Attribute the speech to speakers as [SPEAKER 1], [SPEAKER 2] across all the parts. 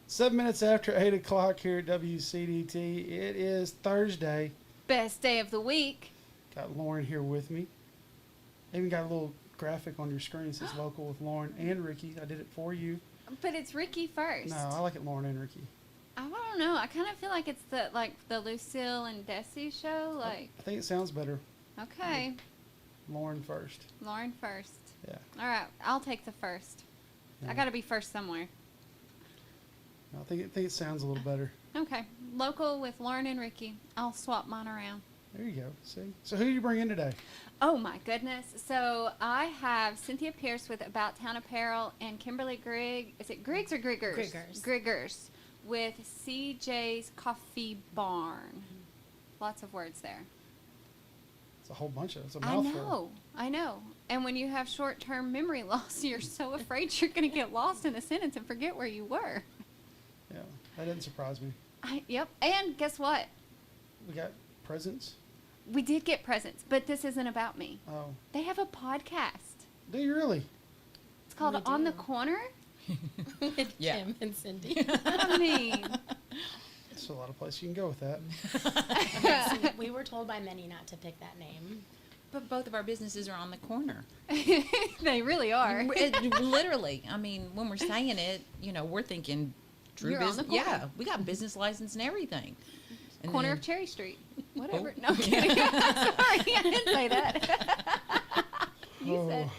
[SPEAKER 1] 7 minutes after 8 o'clock here at WCDT. It is Thursday.
[SPEAKER 2] Best day of the week.
[SPEAKER 1] Got Lauren here with me. Even got a little graphic on your screen that says local with Lauren and Ricky. I did it for you.
[SPEAKER 2] But it's Ricky first.
[SPEAKER 1] No, I like it Lauren and Ricky.
[SPEAKER 2] I don't know. I kind of feel like it's the Lucille and Desi show.
[SPEAKER 1] I think it sounds better.
[SPEAKER 2] Okay.
[SPEAKER 1] Lauren first.
[SPEAKER 2] Lauren first.
[SPEAKER 1] Yeah.
[SPEAKER 2] All right. I'll take the first.
[SPEAKER 1] Yeah.
[SPEAKER 2] I got to be first somewhere.
[SPEAKER 1] I think it sounds a little better.
[SPEAKER 2] Okay. Local with Lauren and Ricky. I'll swap mine around.
[SPEAKER 1] There you go. See? So who do you bring in today?
[SPEAKER 2] Oh, my goodness. So I have Cynthia Pierce with About Town Apparel and Kimberly Grigg. Is it Griggs or Griggers?
[SPEAKER 3] Griggers.
[SPEAKER 2] Griggers with CJ's Coffee Barn. Lots of words there.
[SPEAKER 1] It's a whole bunch of it. It's a mouthful.
[SPEAKER 2] I know. And when you have short-term memory loss, you're so afraid you're going to get lost in a sentence and forget where you were.
[SPEAKER 1] Yeah, that didn't surprise me.
[SPEAKER 2] Yep. And guess what?
[SPEAKER 1] We got presents.
[SPEAKER 2] We did get presents, but this isn't about me.
[SPEAKER 1] Oh,
[SPEAKER 2] They have a podcast.
[SPEAKER 1] do you really?
[SPEAKER 2] It's called
[SPEAKER 3] We
[SPEAKER 2] On the
[SPEAKER 3] do.
[SPEAKER 2] Corner.
[SPEAKER 3] With
[SPEAKER 4] Yeah.
[SPEAKER 3] Kim and Cindy.
[SPEAKER 2] I mean,
[SPEAKER 1] There's a lot of places you can go with that.
[SPEAKER 3] Yes, we were told by many not to pick that name.
[SPEAKER 4] But both of our businesses are on the corner.
[SPEAKER 2] they really are.
[SPEAKER 4] Literally. I mean, when we're saying it, we're thinking true
[SPEAKER 2] You're on the
[SPEAKER 4] business.
[SPEAKER 2] corner.
[SPEAKER 4] Yeah, we got business license and everything. And
[SPEAKER 2] Corner
[SPEAKER 4] then-
[SPEAKER 2] of Cherry Street. Whatever.
[SPEAKER 4] Oh.
[SPEAKER 2] No, I'm kidding. Sorry, I didn't say that. You said.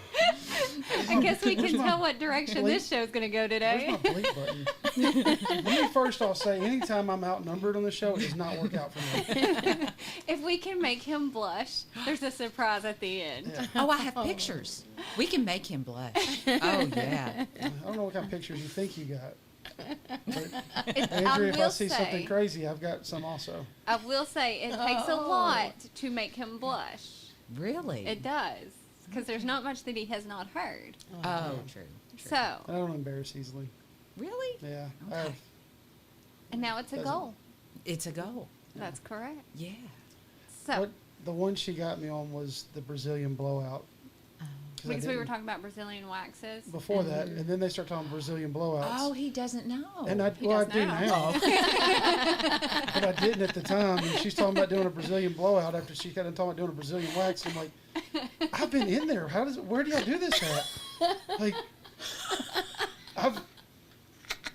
[SPEAKER 2] I guess we
[SPEAKER 1] Where's
[SPEAKER 2] can
[SPEAKER 1] my
[SPEAKER 2] tell what direction
[SPEAKER 1] bleep?
[SPEAKER 2] this show's going to go
[SPEAKER 1] Where's
[SPEAKER 2] today.
[SPEAKER 1] my bleep button? Let me first off say, anytime I'm outnumbered on the show, it does not work out for me.
[SPEAKER 2] If we can make him blush, there's a surprise at the end.
[SPEAKER 1] Yeah.
[SPEAKER 4] Oh, I have pictures. We can make him blush. Oh, yeah.
[SPEAKER 1] I don't know what kind of pictures you think you got. But
[SPEAKER 2] I
[SPEAKER 1] Andrea, if I
[SPEAKER 2] will
[SPEAKER 1] see
[SPEAKER 2] say,
[SPEAKER 1] something crazy, I've got some also.
[SPEAKER 2] I will say it takes a lot to make him blush.
[SPEAKER 4] Really?
[SPEAKER 2] It does, because there's not much that he has not heard.
[SPEAKER 4] Oh, true.
[SPEAKER 2] So,
[SPEAKER 1] I don't embarrass easily.
[SPEAKER 4] Really?
[SPEAKER 1] Yeah.
[SPEAKER 4] Okay.
[SPEAKER 2] and now it's a
[SPEAKER 1] Doesn't-
[SPEAKER 2] goal.
[SPEAKER 4] It's a goal.
[SPEAKER 2] That's correct.
[SPEAKER 4] Yeah.
[SPEAKER 2] So,
[SPEAKER 1] What the one she got me on was the Brazilian blowout.
[SPEAKER 4] Oh.
[SPEAKER 1] 'Cause I
[SPEAKER 2] because we were
[SPEAKER 1] didn't-
[SPEAKER 2] talking about Brazilian waxes.
[SPEAKER 1] before that, and then they start talking Brazilian blowouts.
[SPEAKER 4] Oh, he doesn't know.
[SPEAKER 1] And I,
[SPEAKER 2] He
[SPEAKER 1] well, I
[SPEAKER 2] does
[SPEAKER 1] do
[SPEAKER 2] now.
[SPEAKER 1] now, but I didn't at the time. And she's talking about doing a Brazilian blowout after she got done talking about doing a Brazilian wax. I'm like, I've been in there. Where do y'all do this at? Like,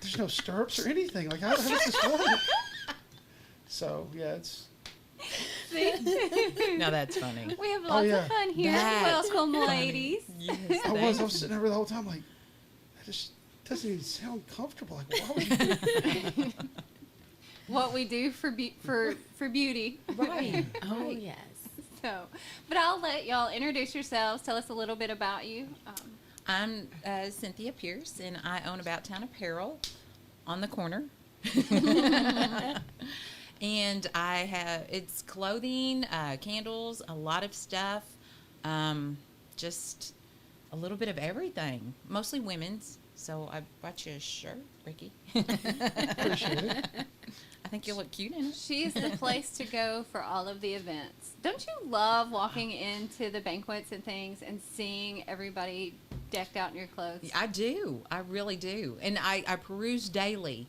[SPEAKER 1] there's no stirrups or anything. Like, how does this work? So yeah, it's
[SPEAKER 2] See?
[SPEAKER 4] Now that's funny.
[SPEAKER 2] We have lots
[SPEAKER 1] yeah.
[SPEAKER 2] of fun here.
[SPEAKER 4] That's
[SPEAKER 2] Welcome,
[SPEAKER 4] funny.
[SPEAKER 2] ladies.
[SPEAKER 4] Yes,
[SPEAKER 1] I
[SPEAKER 4] thank
[SPEAKER 1] was sitting there the whole time like, that just doesn't even sound comfortable. Like, why would you do that?
[SPEAKER 2] What we do for beauty.
[SPEAKER 4] Right.
[SPEAKER 3] Oh,
[SPEAKER 4] Right.
[SPEAKER 3] yes.
[SPEAKER 2] So, but I'll let y'all introduce yourselves. Tell us a little bit about you.
[SPEAKER 4] I'm Cynthia Pierce, and I own About Town Apparel on the corner. And it's clothing, candles, a lot of stuff, just a little bit of everything, mostly women's. So I bought you a shirt, Ricky.
[SPEAKER 1] Appreciate it.
[SPEAKER 4] I think you look cute in it.
[SPEAKER 2] She is the place to go for all of the events. Don't you love walking into the banquets and things and seeing everybody decked out in your clothes?
[SPEAKER 4] I do. I really do. And I peruse daily,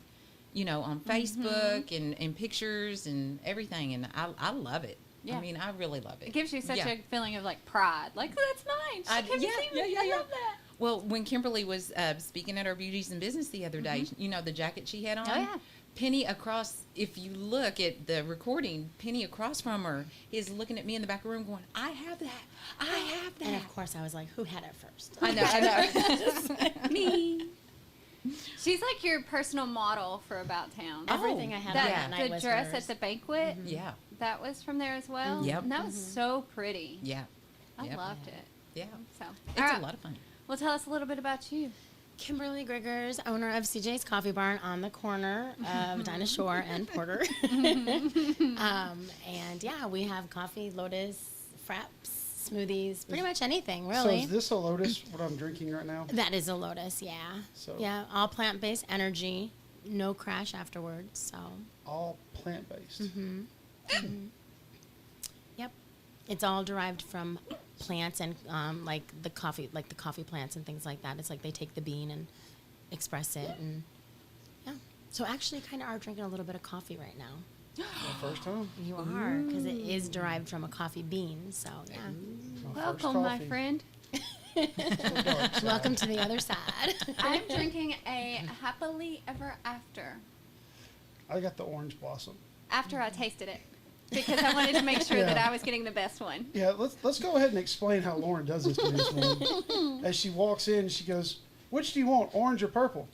[SPEAKER 4] on Facebook and pictures and everything. And I love it.
[SPEAKER 2] Yeah.
[SPEAKER 4] I mean, I really love it.
[SPEAKER 2] It gives you such
[SPEAKER 4] Yeah.
[SPEAKER 2] a feeling of like pride. Like, oh, that's mine.
[SPEAKER 4] I-
[SPEAKER 2] Have you
[SPEAKER 4] yeah,
[SPEAKER 2] seen
[SPEAKER 4] yeah,
[SPEAKER 2] me?
[SPEAKER 4] yeah,
[SPEAKER 2] I
[SPEAKER 4] yeah.
[SPEAKER 2] love that.
[SPEAKER 4] Well, when Kimberly was speaking at our Beauties and Business the other day, the jacket she had on?
[SPEAKER 2] Oh, yeah.
[SPEAKER 4] Penny across, if you look at the recording, Penny across from her is looking at me in the back of the room going, I have that. I have that.
[SPEAKER 3] And of course, I was like, who had it first?
[SPEAKER 4] I know.
[SPEAKER 2] Me. She's like your personal model for About Town.
[SPEAKER 3] Everything I had on that night
[SPEAKER 2] The
[SPEAKER 3] was
[SPEAKER 2] dress
[SPEAKER 3] hers.
[SPEAKER 2] at the banquet,
[SPEAKER 4] Yeah.
[SPEAKER 2] that was from there as well.
[SPEAKER 4] Yep.
[SPEAKER 2] And that was so pretty.
[SPEAKER 4] Yeah.
[SPEAKER 2] I
[SPEAKER 4] Yep.
[SPEAKER 2] loved it.
[SPEAKER 4] Yeah.
[SPEAKER 2] So,
[SPEAKER 4] It's
[SPEAKER 2] all right.
[SPEAKER 4] a lot of fun.
[SPEAKER 2] Well, tell us a little bit about you.
[SPEAKER 3] Kimberly Griggers, owner of CJ's Coffee Barn on the corner of Dinah Shore and Porter. And yeah, we have coffee, Lotus, fraps, smoothies, pretty much anything,
[SPEAKER 1] So
[SPEAKER 3] really.
[SPEAKER 1] is this a Lotus? What I'm drinking right now?
[SPEAKER 3] That is a Lotus, yeah.
[SPEAKER 1] So-
[SPEAKER 3] Yeah, all plant-based energy, no crash afterwards. So,
[SPEAKER 1] All plant based.
[SPEAKER 3] yep, it's all derived from plants and like the coffee plants and things like that. It's like they take the bean and express it, and yeah, So actually, kind of are drinking a little bit of coffee right now.
[SPEAKER 1] My first time.
[SPEAKER 3] You are, because it is derived from a coffee bean. So yeah.
[SPEAKER 1] My first
[SPEAKER 2] Welcome, my
[SPEAKER 1] coffee.
[SPEAKER 2] friend.
[SPEAKER 1] The dark side.
[SPEAKER 3] Welcome to the other side.
[SPEAKER 2] I'm drinking a happily ever after.
[SPEAKER 1] I got the orange blossom.
[SPEAKER 2] After I tasted it, because I wanted to make sure that
[SPEAKER 1] Yeah.
[SPEAKER 2] I was getting the best one.
[SPEAKER 1] Yeah, let's go ahead and explain how Lauren does this to me this morning. As she walks in, she goes, "Which do you want, orange or purple?"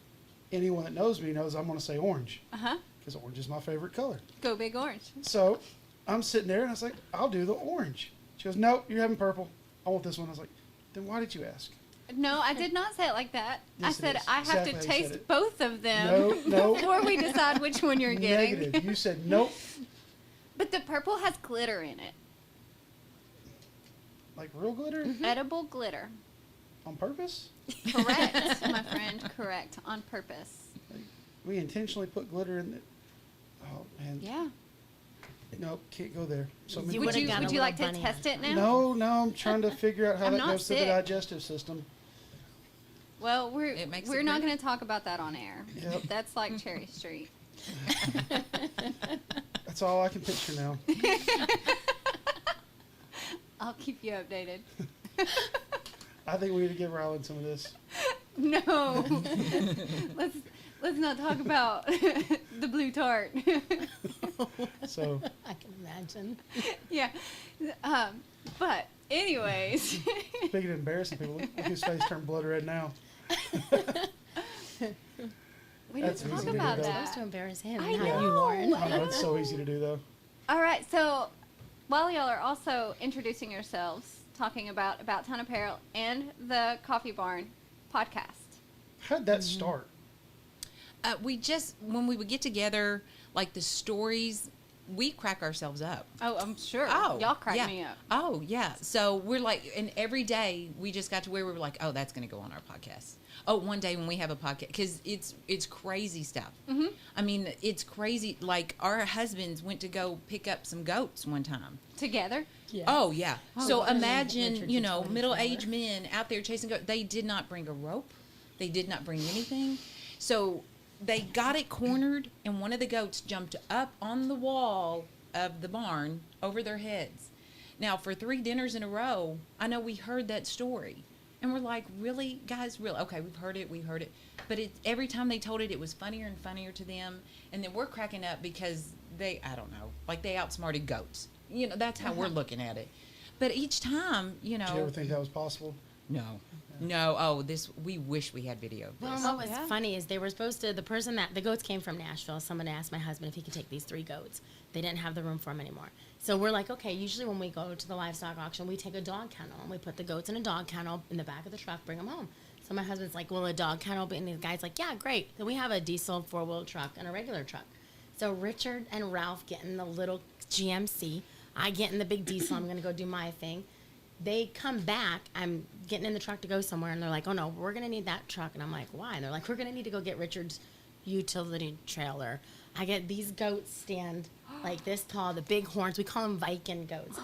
[SPEAKER 1] Anyone that knows me knows I'm going to say orange
[SPEAKER 2] Uh huh.
[SPEAKER 1] because orange is my favorite color.
[SPEAKER 2] Go big orange.
[SPEAKER 1] So I'm sitting there and I was like, "I'll do the orange." She goes, "Nope, you're having purple. I want this one." I was like, "Then why did you ask?"
[SPEAKER 2] No, I did not say it like that.
[SPEAKER 1] Yes,
[SPEAKER 2] I
[SPEAKER 1] it
[SPEAKER 2] said
[SPEAKER 1] is.
[SPEAKER 2] I have
[SPEAKER 1] Exactly
[SPEAKER 2] to
[SPEAKER 1] how you said
[SPEAKER 2] taste
[SPEAKER 1] it.
[SPEAKER 2] both of them
[SPEAKER 1] No, no.
[SPEAKER 2] before we decide which one you're getting.
[SPEAKER 1] Negative. You said nope.
[SPEAKER 2] But the purple has glitter in it.
[SPEAKER 1] Like real glitter
[SPEAKER 2] Edible glitter.
[SPEAKER 1] on purpose?
[SPEAKER 2] Correct, my friend. Correct. On purpose.
[SPEAKER 1] Like, we intentionally put glitter in it. Oh man.
[SPEAKER 2] Yeah.
[SPEAKER 1] Nope, can't go there. So many
[SPEAKER 3] You
[SPEAKER 2] Would
[SPEAKER 3] would've
[SPEAKER 2] you
[SPEAKER 3] got a
[SPEAKER 2] would you
[SPEAKER 3] little
[SPEAKER 2] like to
[SPEAKER 3] bunny
[SPEAKER 2] test
[SPEAKER 3] on.
[SPEAKER 2] it now?
[SPEAKER 1] No, I'm trying to figure out how
[SPEAKER 2] I'm
[SPEAKER 1] that
[SPEAKER 2] not
[SPEAKER 1] goes to the
[SPEAKER 2] sick.
[SPEAKER 1] digestive system.
[SPEAKER 2] Well,
[SPEAKER 4] It makes
[SPEAKER 2] we're
[SPEAKER 4] it
[SPEAKER 2] not
[SPEAKER 4] pretty.
[SPEAKER 2] going to talk about that on air.
[SPEAKER 1] Yep.
[SPEAKER 2] That's like Cherry Street.
[SPEAKER 1] That's all I can picture now.
[SPEAKER 2] I'll keep you updated.
[SPEAKER 1] I think we need to give Rylan some of this.
[SPEAKER 2] No. let's not talk about the blue tart.
[SPEAKER 1] So
[SPEAKER 3] I can imagine.
[SPEAKER 2] Yeah. But anyways,
[SPEAKER 1] speaking of embarrassing people, look his face turned blood red now.
[SPEAKER 2] we
[SPEAKER 1] That's
[SPEAKER 2] didn't talk
[SPEAKER 1] easy to
[SPEAKER 2] about
[SPEAKER 1] do, though.
[SPEAKER 3] Supposed to
[SPEAKER 2] that.
[SPEAKER 3] embarrass him,
[SPEAKER 2] I
[SPEAKER 3] not
[SPEAKER 2] know.
[SPEAKER 3] you, Lauren.
[SPEAKER 1] I know it's so easy to do though.
[SPEAKER 2] All right. So while y'all are also introducing yourselves, talking about Town Apparel and the Coffee Barn podcast.
[SPEAKER 1] How'd that start?
[SPEAKER 4] We just, when we would get together, like the stories, we crack ourselves up.
[SPEAKER 2] Oh, I'm sure.
[SPEAKER 4] Oh,
[SPEAKER 2] Y'all crack
[SPEAKER 4] yeah.
[SPEAKER 2] me up.
[SPEAKER 4] Oh, yeah. So we're like, and every day we just got to where we were like, oh, that's going to go on our podcast. Oh, one day when we have a podcast, because it's crazy stuff.
[SPEAKER 2] Mm-hmm.
[SPEAKER 4] I mean, it's crazy. Like our husbands went to go pick up some goats one time.
[SPEAKER 2] Together.
[SPEAKER 3] Yeah.
[SPEAKER 4] Oh yeah.
[SPEAKER 2] Oh,
[SPEAKER 4] So
[SPEAKER 2] wow.
[SPEAKER 4] imagine,
[SPEAKER 3] Richard
[SPEAKER 4] you
[SPEAKER 3] just
[SPEAKER 4] know,
[SPEAKER 3] went
[SPEAKER 4] middle-aged men out there chasing goats. They did not bring a rope. They did not bring anything. So they got it cornered, and one of the goats jumped up on the wall of the barn over their heads. Now, for 3 dinners in a row, I know we heard that story. And we're like, really, guys, really? Okay, we've heard it. But every time they told it, it was funnier and funnier to them. And then we're cracking up because they, I don't know, like they outsmarted goats. You know, that's how we're looking at it. But each time, you
[SPEAKER 1] Did you ever
[SPEAKER 4] know,
[SPEAKER 1] think that was possible?
[SPEAKER 4] no, oh, we wish we had video of this.
[SPEAKER 3] Well, what was
[SPEAKER 2] yeah.
[SPEAKER 3] funny is they were supposed to, the goats came from Nashville. Someone asked my husband if he could take these 3 goats. They didn't have the room for them anymore. So we're like, okay, usually when we go to the livestock auction, we take a dog kennel and we put the goats in a dog kennel in the back of the truck, bring them home. So my husband's like, well, a dog kennel, and the guy's like, yeah, great. So we have a diesel 4-wheel truck and a regular truck. So Richard and Ralph get in the little GMC. I get in the big diesel. I'm going to go do my thing. They come back. I'm getting in the truck to go somewhere, and they're like, oh, no, we're going to need that truck. And I'm like, why? And they're like, we're going to need to go get Richard's utility trailer. I get these goats stand like this tall, the big horns. We call them Viking goats.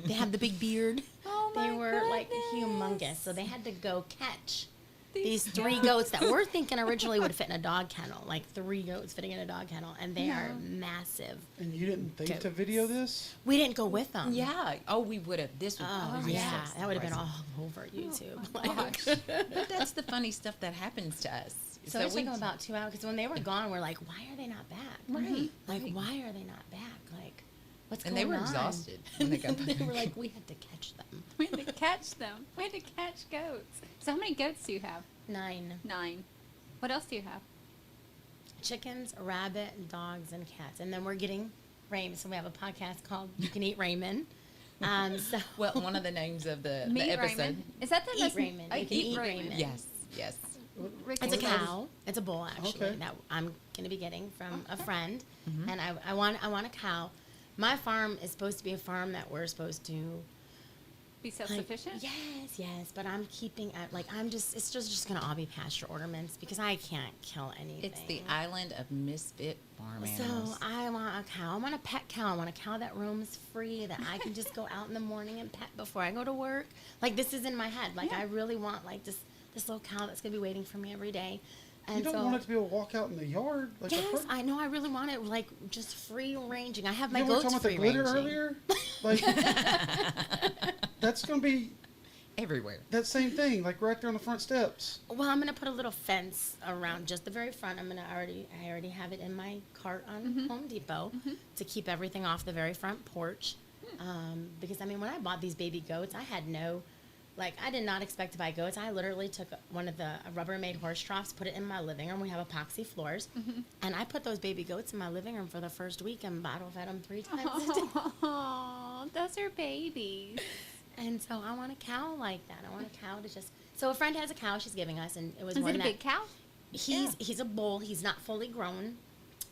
[SPEAKER 3] They had the big beard.
[SPEAKER 2] Oh
[SPEAKER 3] They
[SPEAKER 2] my
[SPEAKER 3] were like
[SPEAKER 2] goodness.
[SPEAKER 3] humongous. So they had to go catch these 3 goats that we're thinking originally would fit in a dog kennel, like 3 goats fitting in a dog kennel, and they are massive.
[SPEAKER 1] And you didn't think to
[SPEAKER 3] Goats.
[SPEAKER 1] video this?
[SPEAKER 3] We didn't go with them.
[SPEAKER 4] Yeah. Oh, we would have. This would.
[SPEAKER 3] Oh,
[SPEAKER 4] yes,
[SPEAKER 3] yeah.
[SPEAKER 4] yes,
[SPEAKER 3] That would have been
[SPEAKER 4] crazy.
[SPEAKER 3] all over YouTube.
[SPEAKER 4] Gosh. But that's the funny stuff that happens to us.
[SPEAKER 3] So it took them about 2 hours because when they were gone, we're like, why are they not back?
[SPEAKER 4] Right.
[SPEAKER 3] Like,
[SPEAKER 4] right.
[SPEAKER 3] why are they not back? Like, what's
[SPEAKER 4] And
[SPEAKER 3] going on?
[SPEAKER 4] they were exhausted when they got
[SPEAKER 3] They
[SPEAKER 4] back.
[SPEAKER 3] were like, we had to catch them.
[SPEAKER 2] We had to catch them. We had to catch goats. So how many goats do you have?
[SPEAKER 3] 9
[SPEAKER 2] 9. What else do you have?
[SPEAKER 3] chickens, a rabbit, dogs, and cats. And then we're getting Raymond. So we have a podcast called You Can Eat Raymond. So
[SPEAKER 4] Well, one of the names of the
[SPEAKER 2] Meat
[SPEAKER 4] episode.
[SPEAKER 2] Raymond. Is that the
[SPEAKER 3] Eat
[SPEAKER 2] most?
[SPEAKER 3] Raymond. You can eat Raymond.
[SPEAKER 4] Yes. Yes.
[SPEAKER 2] Rick,
[SPEAKER 3] it's a
[SPEAKER 2] is-
[SPEAKER 3] cow. It's a bull actually
[SPEAKER 1] Okay.
[SPEAKER 3] that I'm going to be getting from a friend, and I want a cow. My farm is supposed to be a farm that we're supposed to
[SPEAKER 2] Be
[SPEAKER 3] like,
[SPEAKER 2] self-sufficient?
[SPEAKER 3] yes, but I'm keeping at it's just gonna all be pasture ornaments because I can't kill anything.
[SPEAKER 4] It's the island of misfit farm
[SPEAKER 3] So
[SPEAKER 4] animals.
[SPEAKER 3] I want a cow. I want a pet cow. I want a cow that roams free, that I can just go out in the morning and pet before I go to work. Like this is in my head. Like I really want like this little cow that's gonna be waiting for me every day. And
[SPEAKER 1] You don't
[SPEAKER 3] so,
[SPEAKER 1] want it to be able to walk out in the yard like a
[SPEAKER 3] yes,
[SPEAKER 1] bird.
[SPEAKER 3] I know. I really want it like just free ranging. I have my
[SPEAKER 1] You know, we were
[SPEAKER 3] goats
[SPEAKER 1] talking
[SPEAKER 3] free
[SPEAKER 1] about the glitter
[SPEAKER 3] ranging.
[SPEAKER 1] earlier. Like that's gonna be
[SPEAKER 4] Everywhere.
[SPEAKER 1] that same thing, like right there on the front steps.
[SPEAKER 3] Well, I'm gonna put a little fence around just the very front. I already have it in my cart on Home Depot to keep everything off the very front porch. Because I mean, when I bought these baby goats, I had I did not expect to buy goats. I literally took one of the Rubbermaid horse troughs, put it in my living room. We have epoxy floors, and I put those baby goats in my living room for the first week and bottle fed them 3 times a day.
[SPEAKER 2] Oh, those are babies.
[SPEAKER 3] And so I want a cow like that. I want a cow to just. So a friend has a cow she's giving us, and it was
[SPEAKER 2] Is
[SPEAKER 3] one
[SPEAKER 2] it a
[SPEAKER 3] that
[SPEAKER 2] big cow?
[SPEAKER 3] he's a bull. He's not fully grown,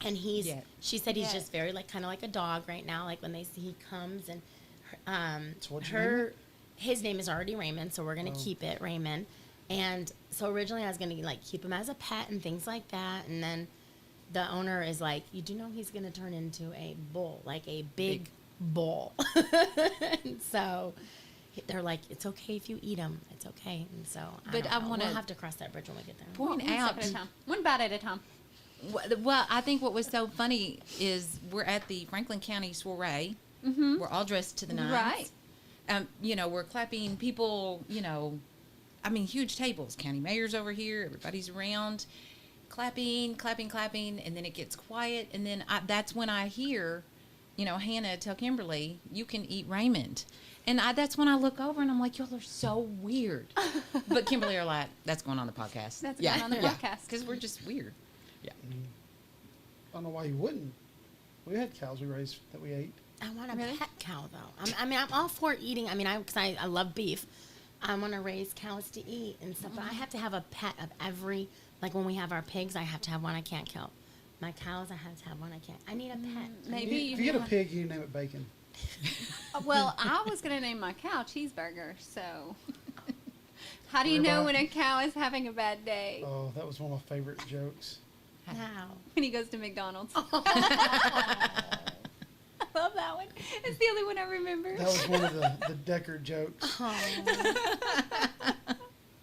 [SPEAKER 3] and
[SPEAKER 4] Yet.
[SPEAKER 3] she said he's
[SPEAKER 2] Yet.
[SPEAKER 3] just very kind of like a dog right now. Like when he comes and
[SPEAKER 1] So what'd you name it?
[SPEAKER 3] his name is already Raymond, so we're gonna
[SPEAKER 1] Oh.
[SPEAKER 3] keep it Raymond. And so originally I was gonna keep him as a pet and things like that, and then the owner is like, you do know he's gonna turn into a bull, like a big bull. And so they're like, it's okay if you eat him, it's okay. And so
[SPEAKER 4] But I
[SPEAKER 3] don't know.
[SPEAKER 4] wanna
[SPEAKER 3] we'll have to cross that bridge when we get there.
[SPEAKER 4] Point
[SPEAKER 2] One
[SPEAKER 4] out.
[SPEAKER 2] step at a time. One bite at a time.
[SPEAKER 4] Well, I think what was so funny is we're at the Franklin County soiree.
[SPEAKER 2] Mm-hmm.
[SPEAKER 4] We're all dressed to the nines.
[SPEAKER 2] Right.
[SPEAKER 4] We're clapping. People, huge tables. County mayor's over here. Everybody's around, clapping, and then it gets quiet. And then that's when I hear, Hannah tell Kimberly, "You can eat Raymond." And that's when I look over and I'm like, y'all are so weird. But Kimberly are like, that's going on the podcast.
[SPEAKER 2] That's going on the podcast.
[SPEAKER 4] Because we're just weird. Yeah.
[SPEAKER 1] I don't know why you wouldn't. We had cows we raised that we ate.
[SPEAKER 3] I want a
[SPEAKER 2] Really?
[SPEAKER 3] pet cow though. I'm all for eating. Because I love beef. I want to raise cows to eat and stuff. But I have to have a pet of every. Like when we have our pigs, I have to have one I can't kill. My cows, I have to have one I can't. I need a pet.
[SPEAKER 2] Maybe
[SPEAKER 1] If you get a pig, you name it Bacon.
[SPEAKER 2] Well, I was going to name my cow Cheeseburger, so. How do you know when a cow is having a bad day?
[SPEAKER 1] Oh, that was one of my favorite jokes.
[SPEAKER 3] Wow.
[SPEAKER 2] When he goes to McDonald's. I love that one. It's the only one I remember.
[SPEAKER 1] That was one of the Decker jokes.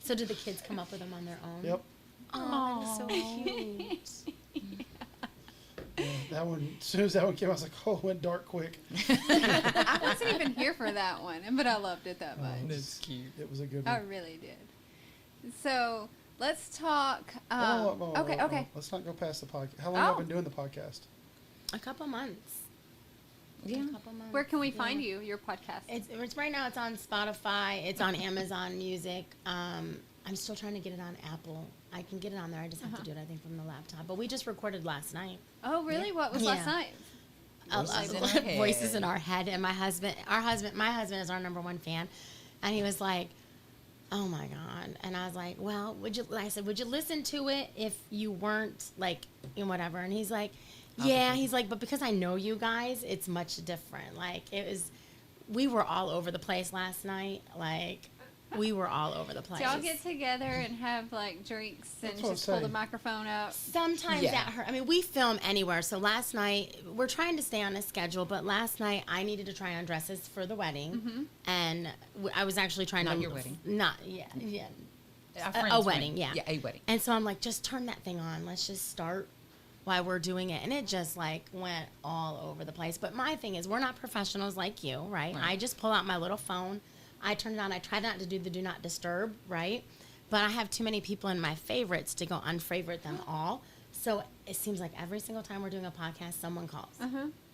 [SPEAKER 3] So did the kids come up with them on their own?
[SPEAKER 1] Yep.
[SPEAKER 3] Oh, that is so cute.
[SPEAKER 1] Yeah, that one. As soon as that one came, I was like, "Oh, it went dark quick."
[SPEAKER 2] I wasn't even here for that one, but I loved it that much.
[SPEAKER 4] That's cute.
[SPEAKER 1] It was a good
[SPEAKER 2] I
[SPEAKER 1] one.
[SPEAKER 2] really did. So let's talk. Okay.
[SPEAKER 1] Let's not go past the podcast. How long have
[SPEAKER 2] Oh.
[SPEAKER 1] you been doing the podcast?
[SPEAKER 3] A couple months.
[SPEAKER 4] Yeah.
[SPEAKER 3] A couple months.
[SPEAKER 2] Where can we
[SPEAKER 3] Yeah.
[SPEAKER 2] find you? Your podcast.
[SPEAKER 3] It's right now. It's on Spotify. It's on Amazon Music. I'm still trying to get it on Apple. I can get it on there. I just have to do it, I think, from the laptop. But we just recorded last night.
[SPEAKER 2] Oh, really? What was last
[SPEAKER 3] Yeah.
[SPEAKER 2] night?
[SPEAKER 4] Voices in our head.
[SPEAKER 3] Voices in our head. And my husband is our number one fan, and he was like, "Oh my god!" And I was like, "Well, would you?" I said, "Would you listen to it if you weren't like in whatever?" And he's like, "Yeah." He's like, "But because I know you guys, it's much different. Like it was, we were all over the place last night. Like we were all over the place.
[SPEAKER 2] Do y'all get together and have like drinks and
[SPEAKER 1] That's what I'm
[SPEAKER 2] just pull the
[SPEAKER 1] saying.
[SPEAKER 2] microphone up?
[SPEAKER 3] Sometimes
[SPEAKER 4] Yeah.
[SPEAKER 3] that hurt. I mean, we film anywhere. So last night, we're trying to stay on a schedule, but last night I needed to try on dresses for the wedding. And I was actually trying
[SPEAKER 4] Not
[SPEAKER 3] to.
[SPEAKER 4] your wedding.
[SPEAKER 3] Not, yeah, yeah.
[SPEAKER 4] Our
[SPEAKER 3] A
[SPEAKER 4] friend's
[SPEAKER 3] wedding, yeah.
[SPEAKER 4] Yeah, a wedding.
[SPEAKER 3] And so I'm like, just turn that thing on. Let's just start while we're doing it. And it just like went all over the place. But my thing is, we're not professionals like you, right?
[SPEAKER 4] Right.
[SPEAKER 3] I just pull out my little phone. I turn it on. I try not to do the do not disturb, right? But I have too many people in my favorites to go unfavorite them all. So it seems like every single time we're doing a podcast, someone calls.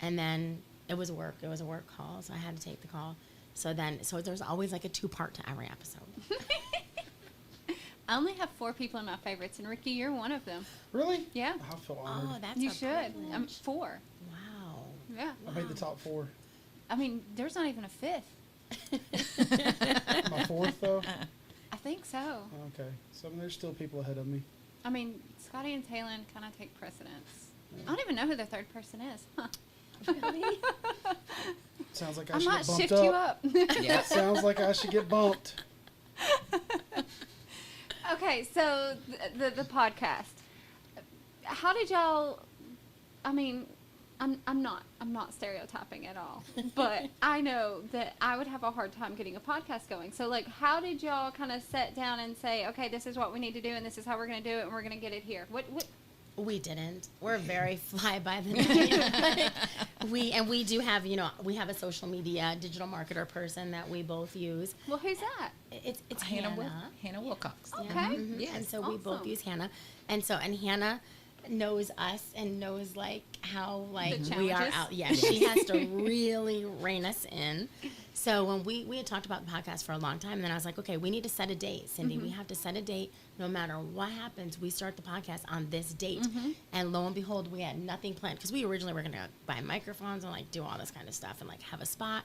[SPEAKER 3] And then it was work. It was a work call. So I had to take the call. So there's always like a 2-part to every episode.
[SPEAKER 2] I only have 4 people in my favorites, and Ricky, you're one of them.
[SPEAKER 1] Really?
[SPEAKER 2] Yeah.
[SPEAKER 1] I feel
[SPEAKER 3] Oh,
[SPEAKER 1] honored.
[SPEAKER 3] that's
[SPEAKER 2] You
[SPEAKER 3] a
[SPEAKER 2] should.
[SPEAKER 3] privilege.
[SPEAKER 2] 4.
[SPEAKER 3] Wow.
[SPEAKER 2] Yeah.
[SPEAKER 1] I made the top 4.
[SPEAKER 2] I mean, there's not even a 5th.
[SPEAKER 1] My 4th though.
[SPEAKER 2] I think so.
[SPEAKER 1] Okay, so I mean, there's still people ahead of me.
[SPEAKER 2] I mean, Scotty and Talon kind of take precedence. I don't even know who the 3rd person is. Huh.
[SPEAKER 3] Really?
[SPEAKER 1] Sounds like I
[SPEAKER 2] I
[SPEAKER 1] should
[SPEAKER 2] might
[SPEAKER 1] get bumped
[SPEAKER 2] shift
[SPEAKER 1] up.
[SPEAKER 2] you up.
[SPEAKER 4] Yeah.
[SPEAKER 1] Sounds like I should get bumped.
[SPEAKER 2] Okay, so the podcast. How did y'all? I mean, I'm not stereotyping at all, but I know that I would have a hard time getting a podcast going. So like, how did y'all kind of sit down and say, okay, this is what we need to do, and this is how we're going to do it, and we're going to get it here? What?
[SPEAKER 3] We didn't. We're very fly by the night. we do have, we have a social media digital marketer person that we both use.
[SPEAKER 2] Well, who's that?
[SPEAKER 3] It's
[SPEAKER 4] Hannah
[SPEAKER 3] Hannah.
[SPEAKER 4] Hannah Wilcox.
[SPEAKER 2] Okay.
[SPEAKER 4] Yes.
[SPEAKER 3] And so we both
[SPEAKER 2] Awesome.
[SPEAKER 3] use Hannah. And Hannah knows us and knows like how like
[SPEAKER 2] The
[SPEAKER 3] we are
[SPEAKER 2] challenges?
[SPEAKER 3] out. Yeah, she has to really rein us in. So when we had talked about the podcast for a long time, and then I was like, okay, we need to set a date, Cindy. We have to set a date. No matter what happens, we start the podcast on this date. And lo and behold, we had nothing planned because we originally were going to buy microphones and like do all this kind of stuff and like have a spot.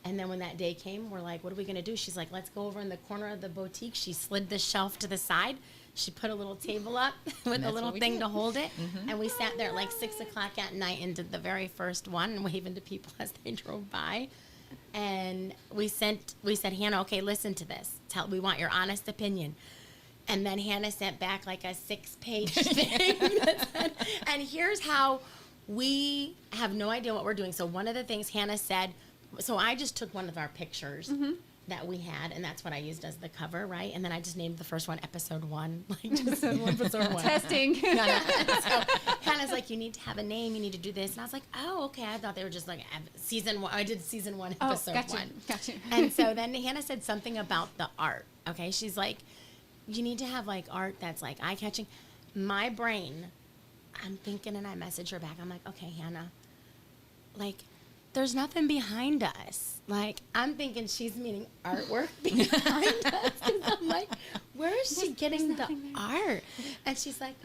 [SPEAKER 3] And then when that day came, we're like, what are we going to do? She's like, let's go over in the corner of the boutique. She slid the shelf to the side. She put a little table up with a
[SPEAKER 4] that's
[SPEAKER 3] little
[SPEAKER 4] what we
[SPEAKER 3] thing
[SPEAKER 4] did.
[SPEAKER 3] to hold it. And we sat there at like 6 o'clock at night and did the very first one and waving to people as they drove by. And we said, Hannah, okay, listen to this. We want your honest opinion. And then Hannah sent back like a 6-page thing. that said, and here's how we have no idea what we're doing. So one of the things Hannah said, so I just took one of our pictures that we had, and that's what I used as the cover, right? And then I just named the first one Episode 1. Like just episode 1.
[SPEAKER 2] Testing.
[SPEAKER 3] So Hannah's like, you need to have a name, you need to do this. And I was like, oh, okay. I thought they were just like season 1. I did season 1,
[SPEAKER 2] Oh,
[SPEAKER 3] episode
[SPEAKER 2] gotcha.
[SPEAKER 3] 1.
[SPEAKER 2] Gotcha.
[SPEAKER 3] And so then Hannah said something about the art. Okay. She's like, you need to have like art that's like eye catching. My brain, I'm thinking, and I message her back. I'm like, okay, Hannah, like, there's nothing behind us. Like, I'm thinking she's meaning artwork behind us. 'Cause I'm like, where is she getting the art? And she's like,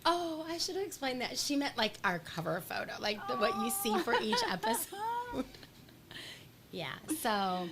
[SPEAKER 3] oh, I should have explained that. She meant like our cover photo, like what you see for each episode. Yeah, so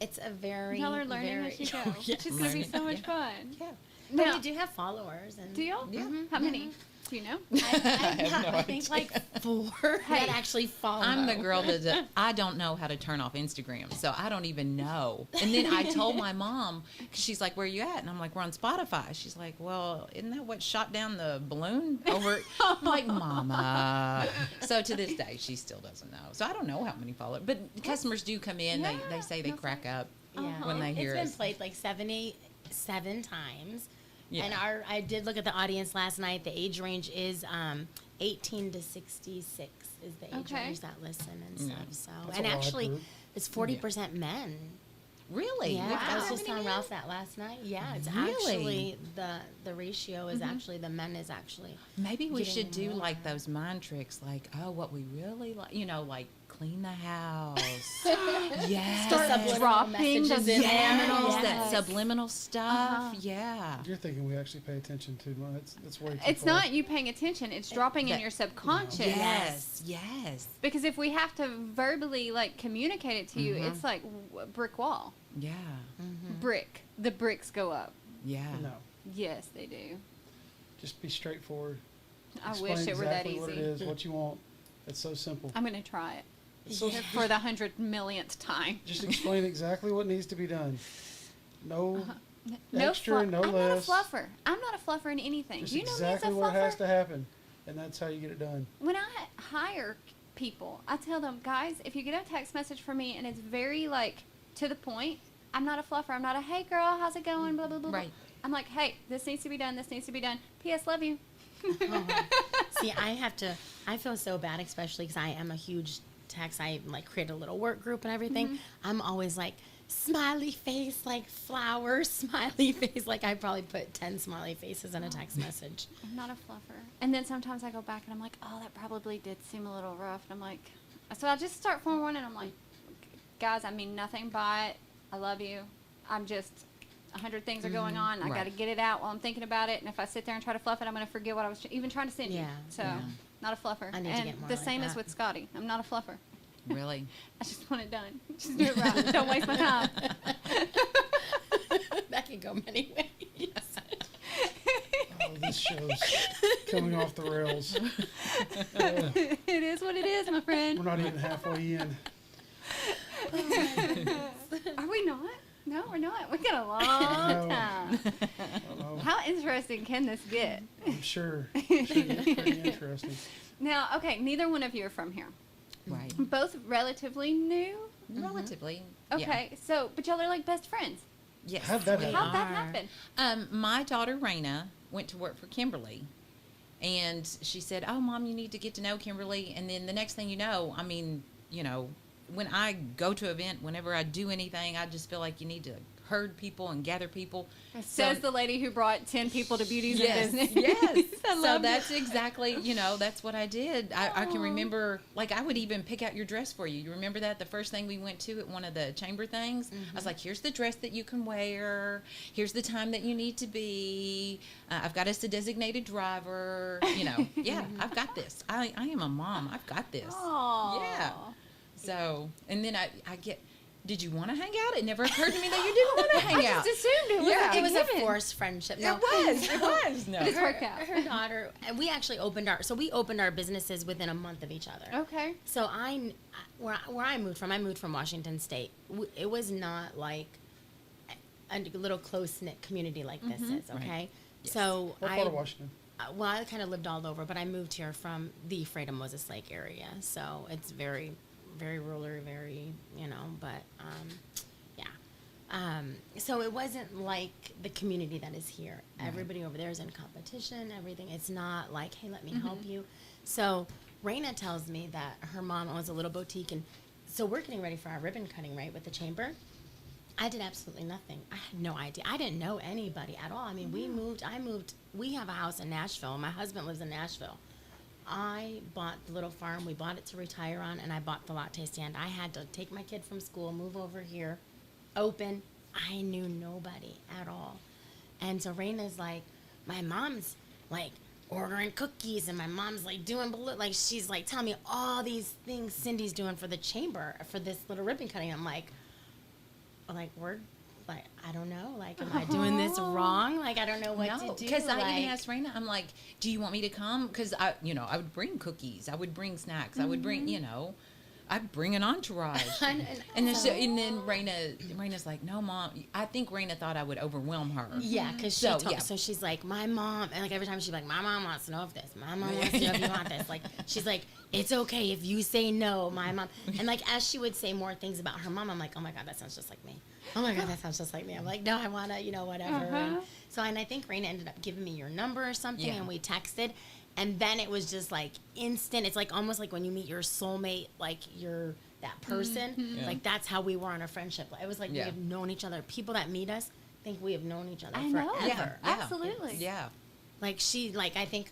[SPEAKER 3] it's a very,
[SPEAKER 2] Y'all are learning
[SPEAKER 3] very,
[SPEAKER 2] as you go,
[SPEAKER 3] Yes.
[SPEAKER 2] which is going to be so much fun.
[SPEAKER 4] Yeah.
[SPEAKER 3] But
[SPEAKER 2] Now,
[SPEAKER 3] we do have followers. And
[SPEAKER 2] do y'all?
[SPEAKER 4] Yeah.
[SPEAKER 2] How many? Do you know?
[SPEAKER 3] I think like 4 that actually follow.
[SPEAKER 4] I'm the girl that I don't know how to turn off Instagram, so I don't even know. And then I told my mom, because she's like, "Where are you at?" And I'm like, "We're on Spotify." She's like, "Well, isn't that what shot down the balloon over?" I'm like, "Mama." So to this day, she still doesn't know. So I don't know how many followers, but customers do come in.
[SPEAKER 2] Yeah,
[SPEAKER 4] They say they
[SPEAKER 2] that's
[SPEAKER 4] crack up.
[SPEAKER 3] Yeah.
[SPEAKER 4] when they hear
[SPEAKER 3] It's
[SPEAKER 4] us.
[SPEAKER 3] been played like 7 times.
[SPEAKER 4] Yeah.
[SPEAKER 3] And I did look at the audience last night. The age range is 18 to 66 is the age
[SPEAKER 2] Okay.
[SPEAKER 3] range that listen and
[SPEAKER 4] Yeah.
[SPEAKER 3] stuff. So
[SPEAKER 1] That's
[SPEAKER 3] and
[SPEAKER 1] a wide
[SPEAKER 3] actually,
[SPEAKER 1] group.
[SPEAKER 3] it's 40% men.
[SPEAKER 4] Really?
[SPEAKER 3] Yeah,
[SPEAKER 4] We've
[SPEAKER 3] I
[SPEAKER 4] got
[SPEAKER 3] was
[SPEAKER 4] that
[SPEAKER 3] just
[SPEAKER 4] many
[SPEAKER 3] telling
[SPEAKER 4] men?
[SPEAKER 3] Ralph that last night. Yeah, it's
[SPEAKER 4] Really?
[SPEAKER 3] actually the ratio is actually the men is actually
[SPEAKER 4] Maybe we
[SPEAKER 3] getting
[SPEAKER 4] should do
[SPEAKER 3] more.
[SPEAKER 4] like those mind tricks, like, oh, what we really like, like clean the house. Yes.
[SPEAKER 3] subliminal
[SPEAKER 2] dropping
[SPEAKER 3] messages
[SPEAKER 2] the
[SPEAKER 3] in there.
[SPEAKER 4] Yes,
[SPEAKER 2] Yes.
[SPEAKER 4] that subliminal stuff. Yeah.
[SPEAKER 1] You're thinking we actually pay attention to well, that's way too
[SPEAKER 2] It's
[SPEAKER 1] far.
[SPEAKER 2] not you paying attention. It's dropping in
[SPEAKER 4] that-
[SPEAKER 2] your subconscious.
[SPEAKER 4] Yes. Yes.
[SPEAKER 2] Because if we have to verbally like communicate it to you,
[SPEAKER 4] Mm-hmm.
[SPEAKER 2] it's like a brick wall.
[SPEAKER 4] Yeah.
[SPEAKER 2] Brick. The bricks go up.
[SPEAKER 4] Yeah.
[SPEAKER 1] No,
[SPEAKER 2] Yes, they do.
[SPEAKER 1] just be straightforward.
[SPEAKER 2] I
[SPEAKER 1] Explain
[SPEAKER 2] wish it were
[SPEAKER 1] exactly
[SPEAKER 2] that
[SPEAKER 1] what it
[SPEAKER 2] easy.
[SPEAKER 1] is, what you want. It's so simple.
[SPEAKER 2] I'm gonna try it
[SPEAKER 1] So
[SPEAKER 2] for the 100 millionth time.
[SPEAKER 1] just explain exactly what needs to be done. No
[SPEAKER 2] No
[SPEAKER 1] extra, no
[SPEAKER 2] I'm
[SPEAKER 1] less.
[SPEAKER 2] not a fluffer. I'm not a fluffer in anything.
[SPEAKER 1] Just
[SPEAKER 2] Do you know
[SPEAKER 1] exactly
[SPEAKER 2] me as a
[SPEAKER 1] what has
[SPEAKER 2] fluffer?
[SPEAKER 1] to happen, and that's how you get it done.
[SPEAKER 2] When I hire people, I tell them, guys, if you get a text message from me and it's very like to the point, I'm not a fluffer. I'm not a hey girl, how's it going? Blah blah blah. blah.
[SPEAKER 4] Right.
[SPEAKER 2] I'm like, hey, this needs to be done. This needs to be done. P.S. Love you.
[SPEAKER 3] See, I feel so bad, especially because I am a huge text. I like create a little work group and everything. I'm always like, smiley face, like flowers, smiley face. Like I probably put 10 smiley faces in a text message.
[SPEAKER 2] I'm not a fluffer. And then sometimes I go back and I'm like, oh, that probably did seem a little rough. And I'm like, so I just start forewarning. I'm like, guys, I mean nothing by it. I love you. I'm just 100 things are going on. I
[SPEAKER 4] Right.
[SPEAKER 2] got to get it out while I'm thinking about it. And if I sit there and try to fluff it, I'm going to forget what I was even trying to send you.
[SPEAKER 3] Yeah,
[SPEAKER 2] So,
[SPEAKER 3] yeah.
[SPEAKER 2] not a fluffer.
[SPEAKER 3] I need to
[SPEAKER 2] and
[SPEAKER 3] get more
[SPEAKER 2] the
[SPEAKER 3] like
[SPEAKER 2] same as
[SPEAKER 3] that.
[SPEAKER 2] with Scotty. I'm not a fluffer.
[SPEAKER 4] Really?
[SPEAKER 2] I just want it done. Just do it right. Don't waste my time.
[SPEAKER 3] That can go many ways.
[SPEAKER 1] Oh, this show's coming off the rails.
[SPEAKER 2] It is what it is, my friend.
[SPEAKER 1] We're not even halfway in.
[SPEAKER 2] Are we not? No, we're not. We got a long
[SPEAKER 1] No.
[SPEAKER 2] time.
[SPEAKER 1] I don't know.
[SPEAKER 2] How interesting can this get?
[SPEAKER 1] I'm sure. It's pretty interesting.
[SPEAKER 2] Now, okay, neither one of you are from here.
[SPEAKER 4] Right.
[SPEAKER 2] Both relatively new.
[SPEAKER 4] Relatively.
[SPEAKER 2] Okay, so but y'all are like best friends.
[SPEAKER 4] Yes.
[SPEAKER 1] How'd that happen?
[SPEAKER 2] How'd that
[SPEAKER 3] are.
[SPEAKER 2] happen?
[SPEAKER 4] My daughter Raina went to work for Kimberly, and she said, "Oh, Mom, you need to get to know Kimberly." And then the next thing you know, I mean, you know, when I go to an event, whenever I do anything, I just feel like you need to herd people and gather people.
[SPEAKER 2] Says the lady who brought 10 people to Beauty's
[SPEAKER 4] Yes,
[SPEAKER 2] Business.
[SPEAKER 4] yes.
[SPEAKER 2] I
[SPEAKER 4] So
[SPEAKER 2] love
[SPEAKER 4] that's exactly, you know, that's what I did. I can
[SPEAKER 2] Aw.
[SPEAKER 4] remember, like, I would even pick out your dress for you. You remember that the first thing we went to at one of the chamber things? I was like, here's the dress that you can wear. Here's the time that you need to be. I've got us a designated driver. You know, yeah, I've got this. I am a mom. I've got this.
[SPEAKER 2] Aw.
[SPEAKER 4] Yeah. So, and then I get, did you want to hang out? It never occurred to me that you didn't want to hang
[SPEAKER 2] I
[SPEAKER 4] out.
[SPEAKER 2] just assumed it was
[SPEAKER 4] Yeah.
[SPEAKER 2] a
[SPEAKER 3] It was a
[SPEAKER 2] given.
[SPEAKER 3] forced friendship.
[SPEAKER 4] It
[SPEAKER 3] No.
[SPEAKER 4] was. It was. No.
[SPEAKER 2] But it's worked out.
[SPEAKER 3] Her daughter, and we actually opened our businesses within a month of each other.
[SPEAKER 2] Okay.
[SPEAKER 3] So where I moved from Washington State, it was not like a little close knit community like this is. Okay,
[SPEAKER 4] Right. Yes.
[SPEAKER 3] so
[SPEAKER 1] What part of Washington?
[SPEAKER 3] well, I kind of lived all over, but I moved here from the Freedom Moses Lake area, so it's very, very rural, very, you know, but yeah. So it wasn't like the community that is here. Everybody over there is in competition. Everything. It's not like, hey, let me help you. So Raina tells me that her mom owns a little boutique, and so we're getting ready for our ribbon cutting, right, with the chamber. I did absolutely nothing. I had no idea. I didn't know anybody at all. I mean, we have a house in Nashville. My husband lives in Nashville. I bought the little farm. We bought it to retire on, and I bought the latte stand. I had to take my kid from school, move over here, open. I knew nobody at all. And so Raina's like, my mom's like ordering cookies, and my mom's like doing, like, she's like telling me all these things Cindy's doing for the chamber, for this little ribbon cutting. I'm like, we're like, I don't know, like, am I doing this wrong? Like, I don't know what
[SPEAKER 4] No,
[SPEAKER 3] to do.
[SPEAKER 4] because I
[SPEAKER 3] like,
[SPEAKER 4] even asked Raina, I'm like, do you want me to come? Because I would bring cookies, I would bring snacks, I would bring, I'd bring an entourage.
[SPEAKER 3] and
[SPEAKER 4] And then Raina's like, no, Mom. I think Raina thought I would overwhelm her.
[SPEAKER 3] yeah, because so she's like, my mom, and like every time she's like, my mom wants to know if this, my mom wants to know if you want this. Like, she's like, it's okay if you say no, my mom. And like, as she would say more things about her mom, I'm like, oh my God, that sounds just like me. Oh my God, that sounds just like me. I'm like, no, I want to, whatever. And so, and I think Raina ended up giving me your number or something,
[SPEAKER 4] Yeah.
[SPEAKER 3] and we texted. And then it was just like instant. It's like almost like when you meet your soulmate, like you're that person.
[SPEAKER 4] Yeah.
[SPEAKER 3] Like that's how we were on a friendship. It was like we
[SPEAKER 4] Yeah.
[SPEAKER 3] have known each other. People that meet us think we have known each other
[SPEAKER 2] I
[SPEAKER 3] forever.
[SPEAKER 2] know.
[SPEAKER 4] Yeah.
[SPEAKER 2] Absolutely.
[SPEAKER 4] Yeah.
[SPEAKER 3] Like I think,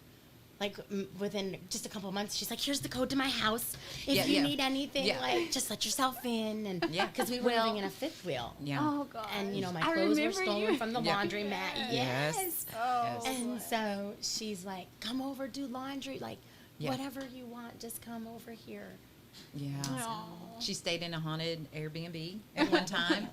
[SPEAKER 3] within just a couple of months, she's like, "Here's the code to my house. If
[SPEAKER 4] Yeah,
[SPEAKER 3] you
[SPEAKER 4] yeah.
[SPEAKER 3] need anything,
[SPEAKER 4] Yeah.
[SPEAKER 3] like just let yourself in." And
[SPEAKER 4] Yeah.
[SPEAKER 3] because we were
[SPEAKER 2] Well-
[SPEAKER 3] living in a fifth wheel.
[SPEAKER 4] Yeah.
[SPEAKER 2] Oh God.
[SPEAKER 3] And my
[SPEAKER 2] I
[SPEAKER 3] clothes were
[SPEAKER 2] remember
[SPEAKER 3] stolen
[SPEAKER 2] you.
[SPEAKER 3] from the
[SPEAKER 4] Yeah.
[SPEAKER 3] laundromat.
[SPEAKER 4] Yes.
[SPEAKER 3] Yes.
[SPEAKER 2] Oh.
[SPEAKER 4] Yes.
[SPEAKER 3] And so she's like, "Come over, do laundry, like
[SPEAKER 4] Yeah.
[SPEAKER 3] whatever you want, just come over here."
[SPEAKER 4] Yeah.
[SPEAKER 2] Aw.
[SPEAKER 4] She stayed in a haunted Airbnb at one time.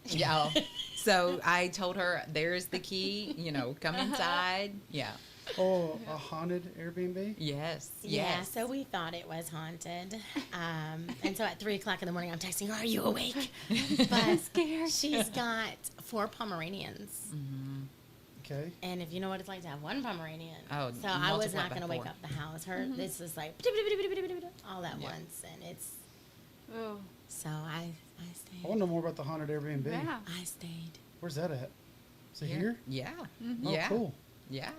[SPEAKER 4] Yeah. So I told her, there's the key, come inside. Yeah.
[SPEAKER 1] Oh, a haunted Airbnb?
[SPEAKER 4] Yes.
[SPEAKER 3] Yeah,
[SPEAKER 4] Yes.
[SPEAKER 3] so we thought it was haunted. And so at 3:00 in the morning, I'm texting her, "Are you awake?" But
[SPEAKER 2] scared.
[SPEAKER 3] she's got 4 Pomeranians.
[SPEAKER 1] Okay.
[SPEAKER 3] And if you know what it's like to have one Pomeranian.
[SPEAKER 4] Oh,
[SPEAKER 3] so I was
[SPEAKER 4] multiply
[SPEAKER 3] not
[SPEAKER 4] by
[SPEAKER 3] going to wake
[SPEAKER 4] 4.
[SPEAKER 3] up the house. Her, this is like all at
[SPEAKER 4] Yeah.
[SPEAKER 3] once. And it's,
[SPEAKER 2] Oh.
[SPEAKER 3] so I
[SPEAKER 1] I
[SPEAKER 3] stayed.
[SPEAKER 1] want to know more about the haunted Airbnb.
[SPEAKER 2] Yeah.
[SPEAKER 3] I stayed.
[SPEAKER 1] Where's that at? Is it here?
[SPEAKER 4] Yeah.
[SPEAKER 1] Oh,
[SPEAKER 4] Yeah.
[SPEAKER 1] cool.
[SPEAKER 4] Yeah.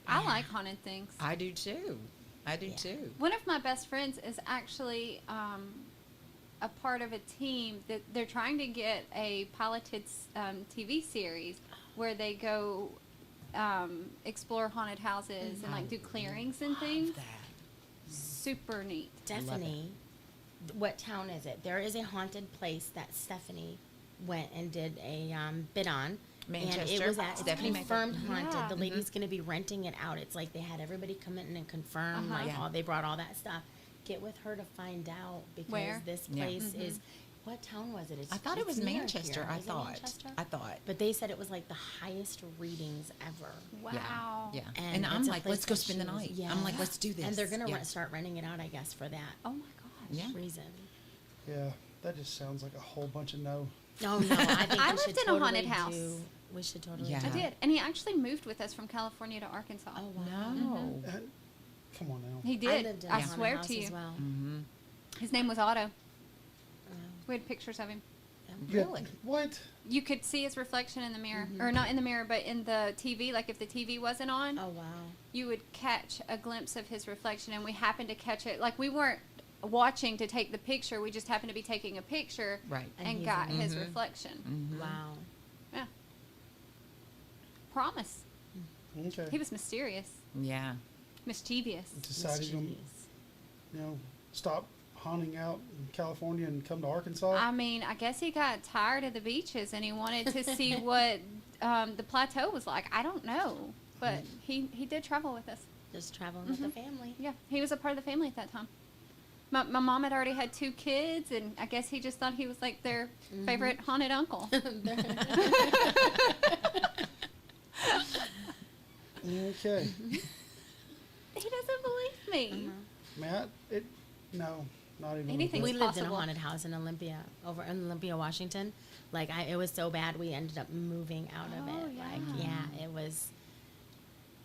[SPEAKER 2] I like haunted things.
[SPEAKER 4] I do too. I do
[SPEAKER 3] Yeah.
[SPEAKER 4] too.
[SPEAKER 2] One of my best friends is actually a part of a team that they're trying to get a piloted TV series where they go explore haunted houses and like do clearings and things. Super neat.
[SPEAKER 3] Stephanie, what town is it? There is a haunted place that Stephanie went and did a bid on. And it
[SPEAKER 4] Manchester.
[SPEAKER 3] was at
[SPEAKER 4] Stephanie
[SPEAKER 3] confirmed
[SPEAKER 2] Manchester.
[SPEAKER 3] haunted.
[SPEAKER 2] Yeah.
[SPEAKER 3] The lady's going to be renting it out. It's like they had everybody come in and confirm, like
[SPEAKER 4] Yeah.
[SPEAKER 3] they brought all that stuff. Get with her to find out because
[SPEAKER 2] Where?
[SPEAKER 3] this
[SPEAKER 4] Yeah.
[SPEAKER 3] place is. What town was it?
[SPEAKER 4] I thought it
[SPEAKER 3] it's
[SPEAKER 4] was
[SPEAKER 3] near
[SPEAKER 4] Manchester.
[SPEAKER 3] here.
[SPEAKER 4] I
[SPEAKER 3] Is it
[SPEAKER 4] thought.
[SPEAKER 3] Manchester?
[SPEAKER 4] I thought.
[SPEAKER 3] But they said it was like the highest readings ever.
[SPEAKER 2] Wow.
[SPEAKER 4] Yeah.
[SPEAKER 3] And
[SPEAKER 4] And I'm
[SPEAKER 3] it's a
[SPEAKER 4] like,
[SPEAKER 3] place
[SPEAKER 4] let's go
[SPEAKER 3] that
[SPEAKER 4] spend the
[SPEAKER 3] she was-
[SPEAKER 4] night.
[SPEAKER 3] yeah.
[SPEAKER 4] I'm like, let's do this.
[SPEAKER 3] And they're going to
[SPEAKER 4] Yeah.
[SPEAKER 3] start renting it out, I guess, for that
[SPEAKER 2] Oh my gosh.
[SPEAKER 4] Yeah.
[SPEAKER 3] reason.
[SPEAKER 1] Yeah, that just sounds like a whole bunch of no
[SPEAKER 3] No, no. I think
[SPEAKER 2] I
[SPEAKER 3] we
[SPEAKER 2] lived
[SPEAKER 3] should
[SPEAKER 2] in a
[SPEAKER 3] totally
[SPEAKER 2] haunted house.
[SPEAKER 3] We should totally.
[SPEAKER 4] Yeah.
[SPEAKER 3] do
[SPEAKER 2] I did, and he actually moved with us from California to Arkansas.
[SPEAKER 3] Oh wow.
[SPEAKER 4] No.
[SPEAKER 1] Come on now.
[SPEAKER 2] He
[SPEAKER 3] I
[SPEAKER 2] did.
[SPEAKER 3] lived in
[SPEAKER 2] I
[SPEAKER 3] a haunted
[SPEAKER 2] swear
[SPEAKER 3] house
[SPEAKER 2] to you.
[SPEAKER 3] as well.
[SPEAKER 4] Mm-hmm.
[SPEAKER 2] His name was Otto.
[SPEAKER 3] Wow.
[SPEAKER 2] We had pictures of him.
[SPEAKER 1] Yeah,
[SPEAKER 4] Really?
[SPEAKER 1] what?
[SPEAKER 2] You could see his reflection in the mirror, or not in the mirror, but in the TV. Like if the TV wasn't on,
[SPEAKER 3] Oh wow.
[SPEAKER 2] you would catch a glimpse of his reflection, and we happened to catch it. Like we weren't watching to take the picture; we just happened to be taking a picture,
[SPEAKER 4] Right.
[SPEAKER 2] and,
[SPEAKER 3] And he's
[SPEAKER 2] got
[SPEAKER 3] in
[SPEAKER 2] his
[SPEAKER 4] Mhm.
[SPEAKER 2] reflection.
[SPEAKER 4] Mm-hmm.
[SPEAKER 3] Wow.
[SPEAKER 2] Yeah. Promise.
[SPEAKER 1] Okay.
[SPEAKER 2] He was mysterious,
[SPEAKER 4] Yeah.
[SPEAKER 2] mischievous.
[SPEAKER 1] Decided to,
[SPEAKER 3] Mischievous.
[SPEAKER 1] stop haunting out in California and come to Arkansas.
[SPEAKER 2] I mean, I guess he got tired of the beaches and he wanted to see what the plateau was like. I don't know, but he did travel with us.
[SPEAKER 3] Just traveling with the family.
[SPEAKER 2] Yeah, he was a part of the family at that time. My mom had already had 2 kids, and I guess he just thought he was like their favorite haunted uncle.
[SPEAKER 1] Okay.
[SPEAKER 2] He doesn't believe me.
[SPEAKER 1] Matt, no, not even.
[SPEAKER 2] Anything
[SPEAKER 3] We
[SPEAKER 2] It's
[SPEAKER 3] lived in a
[SPEAKER 2] possible.
[SPEAKER 3] haunted house in Olympia, over in Olympia, Washington. Like it was so bad we ended up moving out of
[SPEAKER 2] Oh,
[SPEAKER 3] it. Like
[SPEAKER 2] yeah.
[SPEAKER 3] it was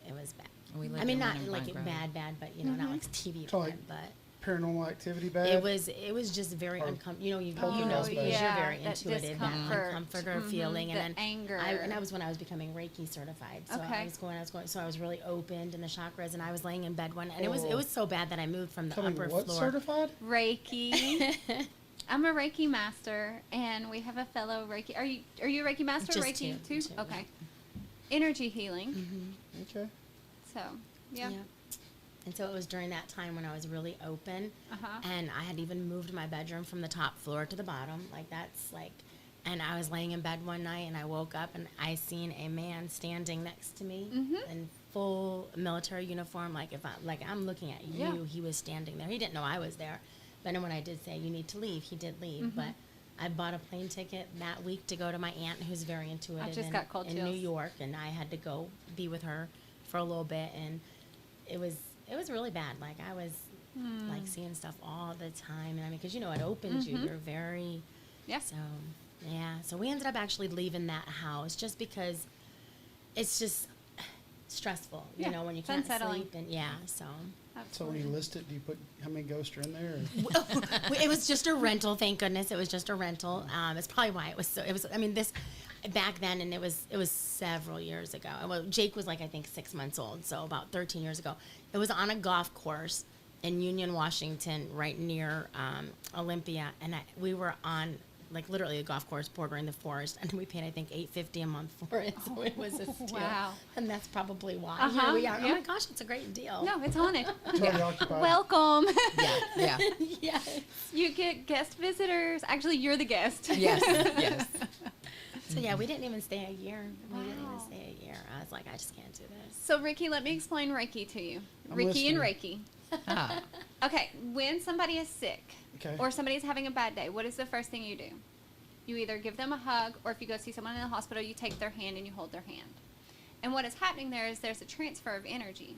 [SPEAKER 3] bad.
[SPEAKER 4] We lived
[SPEAKER 3] I mean,
[SPEAKER 4] in
[SPEAKER 3] not
[SPEAKER 4] one in
[SPEAKER 3] like
[SPEAKER 4] Bryant Grove.
[SPEAKER 3] bad, but not like TV
[SPEAKER 1] So,
[SPEAKER 3] bad,
[SPEAKER 1] like,
[SPEAKER 3] but
[SPEAKER 1] Paranormal Activity bad.
[SPEAKER 3] it was just very
[SPEAKER 1] Or
[SPEAKER 3] uncomfortable. You know,
[SPEAKER 1] poltergeist bad.
[SPEAKER 3] because you're
[SPEAKER 2] yeah,
[SPEAKER 3] very
[SPEAKER 2] that
[SPEAKER 3] intuitive, that
[SPEAKER 2] discomfort.
[SPEAKER 3] uncomfortable
[SPEAKER 2] Mhm,
[SPEAKER 3] feeling,
[SPEAKER 2] the
[SPEAKER 3] and then
[SPEAKER 2] anger.
[SPEAKER 3] and I was when I was becoming Reiki certified. So
[SPEAKER 2] Okay.
[SPEAKER 3] I was going. So I was really opened in the chakras, and I was laying in bed one, and it
[SPEAKER 1] Oh.
[SPEAKER 3] was so bad that I moved from the
[SPEAKER 1] Becoming
[SPEAKER 3] upper
[SPEAKER 1] what
[SPEAKER 3] floor.
[SPEAKER 1] certified?
[SPEAKER 2] Reiki. I'm a Reiki master, and we have a fellow Reiki. Are you a Reiki master?
[SPEAKER 3] Just
[SPEAKER 2] Reiki
[SPEAKER 3] two,
[SPEAKER 2] too?
[SPEAKER 3] two,
[SPEAKER 2] Okay. Energy healing.
[SPEAKER 1] Okay.
[SPEAKER 2] So, yeah.
[SPEAKER 3] And so it was during that time when I was really open,
[SPEAKER 2] Uh-huh.
[SPEAKER 3] and I had even moved my bedroom from the top floor to the bottom. Like that's like, and I was laying in bed one night, and I woke up, and I seen a man standing next to me in full military uniform. Like I'm looking at you,
[SPEAKER 2] Yeah.
[SPEAKER 3] he was standing there. He didn't know I was there, but then when I did say you need to leave, he did leave. But I bought a plane ticket that week to go to my aunt, who's very intuitive
[SPEAKER 2] just got cold
[SPEAKER 3] in New
[SPEAKER 2] chills.
[SPEAKER 3] York, and I had to go be with her for a little bit, and it was really bad. Like I was like seeing stuff all the time, and I mean, because it opens you. You're very
[SPEAKER 2] Yeah.
[SPEAKER 3] So yeah. So we ended up actually leaving that house just because it's just stressful.
[SPEAKER 2] Yeah,
[SPEAKER 3] You know, when you
[SPEAKER 2] it's
[SPEAKER 3] can't
[SPEAKER 2] unsettling.
[SPEAKER 3] sleep, and yeah. So
[SPEAKER 1] So when you list it, do you put how many ghosts are in there? Or?
[SPEAKER 3] it was just a rental. Thank goodness it was just a rental. It's probably why it was so. It was. I mean, this back then, and it was several years ago. Well, Jake was like I think 6 months old, so about 13 years ago. It was on a golf course in Union, Washington, right near Olympia, and we were on like literally a golf course bordering the forest, and we paid I think $850 a month for it. So it was a steal.
[SPEAKER 2] Wow.
[SPEAKER 3] And that's probably why
[SPEAKER 2] Uh-huh,
[SPEAKER 3] here we are.
[SPEAKER 2] yeah.
[SPEAKER 3] Oh my gosh, it's a great deal.
[SPEAKER 2] No, it's haunted.
[SPEAKER 1] Totally occupied.
[SPEAKER 2] Welcome.
[SPEAKER 4] Yeah. Yeah.
[SPEAKER 3] Yes.
[SPEAKER 2] You get guest visitors. Actually, you're the guest.
[SPEAKER 4] Yes. Yes.
[SPEAKER 3] So yeah, we didn't even stay a year. We didn't even
[SPEAKER 2] Wow.
[SPEAKER 3] stay a year. I was like, I just can't do this.
[SPEAKER 2] So, Ricky, let me explain Reiki to you.
[SPEAKER 1] I'm
[SPEAKER 2] Ricky and
[SPEAKER 1] listening.
[SPEAKER 2] Reiki.
[SPEAKER 4] Ah.
[SPEAKER 2] Okay, when somebody is sick
[SPEAKER 1] Okay.
[SPEAKER 2] or somebody's having a bad day, what is the first thing you do? You either give them a hug, or if you go see someone in the hospital, you take their hand and you hold their hand. And what is happening there is there's a transfer of energy.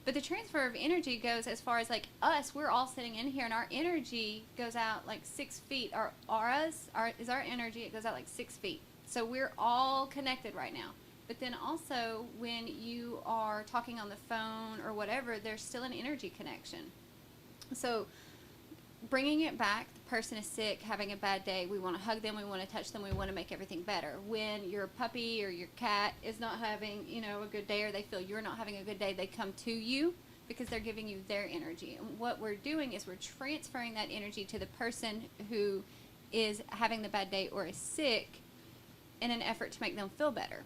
[SPEAKER 2] But the transfer of energy goes as far as like us, we're all sitting in here and our energy goes out like 6 feet. Our auras is our energy, it goes out like 6 feet. So we're all connected right now. But then also when you are talking on the phone or whatever, there's still an energy connection. So bringing it back, the person is sick, having a bad day, we want to hug them, we want to touch them, we want to make everything better. When your puppy or your cat is not having, a good day, or they feel you're not having a good day, they come to you because they're giving you their energy. And what we're doing is we're transferring that energy to the person who is having the bad day or is sick in an effort to make them feel better.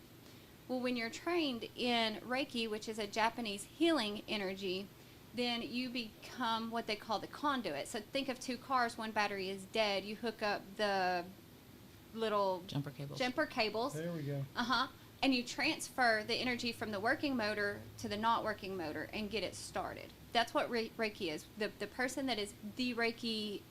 [SPEAKER 2] Well, when you're trained in Reiki, which is a Japanese healing energy, then you become what they call the conduit. So think of 2 cars, one battery is dead. You hook up the little
[SPEAKER 4] Jumper cables.
[SPEAKER 1] There we go.
[SPEAKER 2] and you transfer the energy from the working motor to the not working motor and get it started. That's what Reiki is. The person that is the Reiki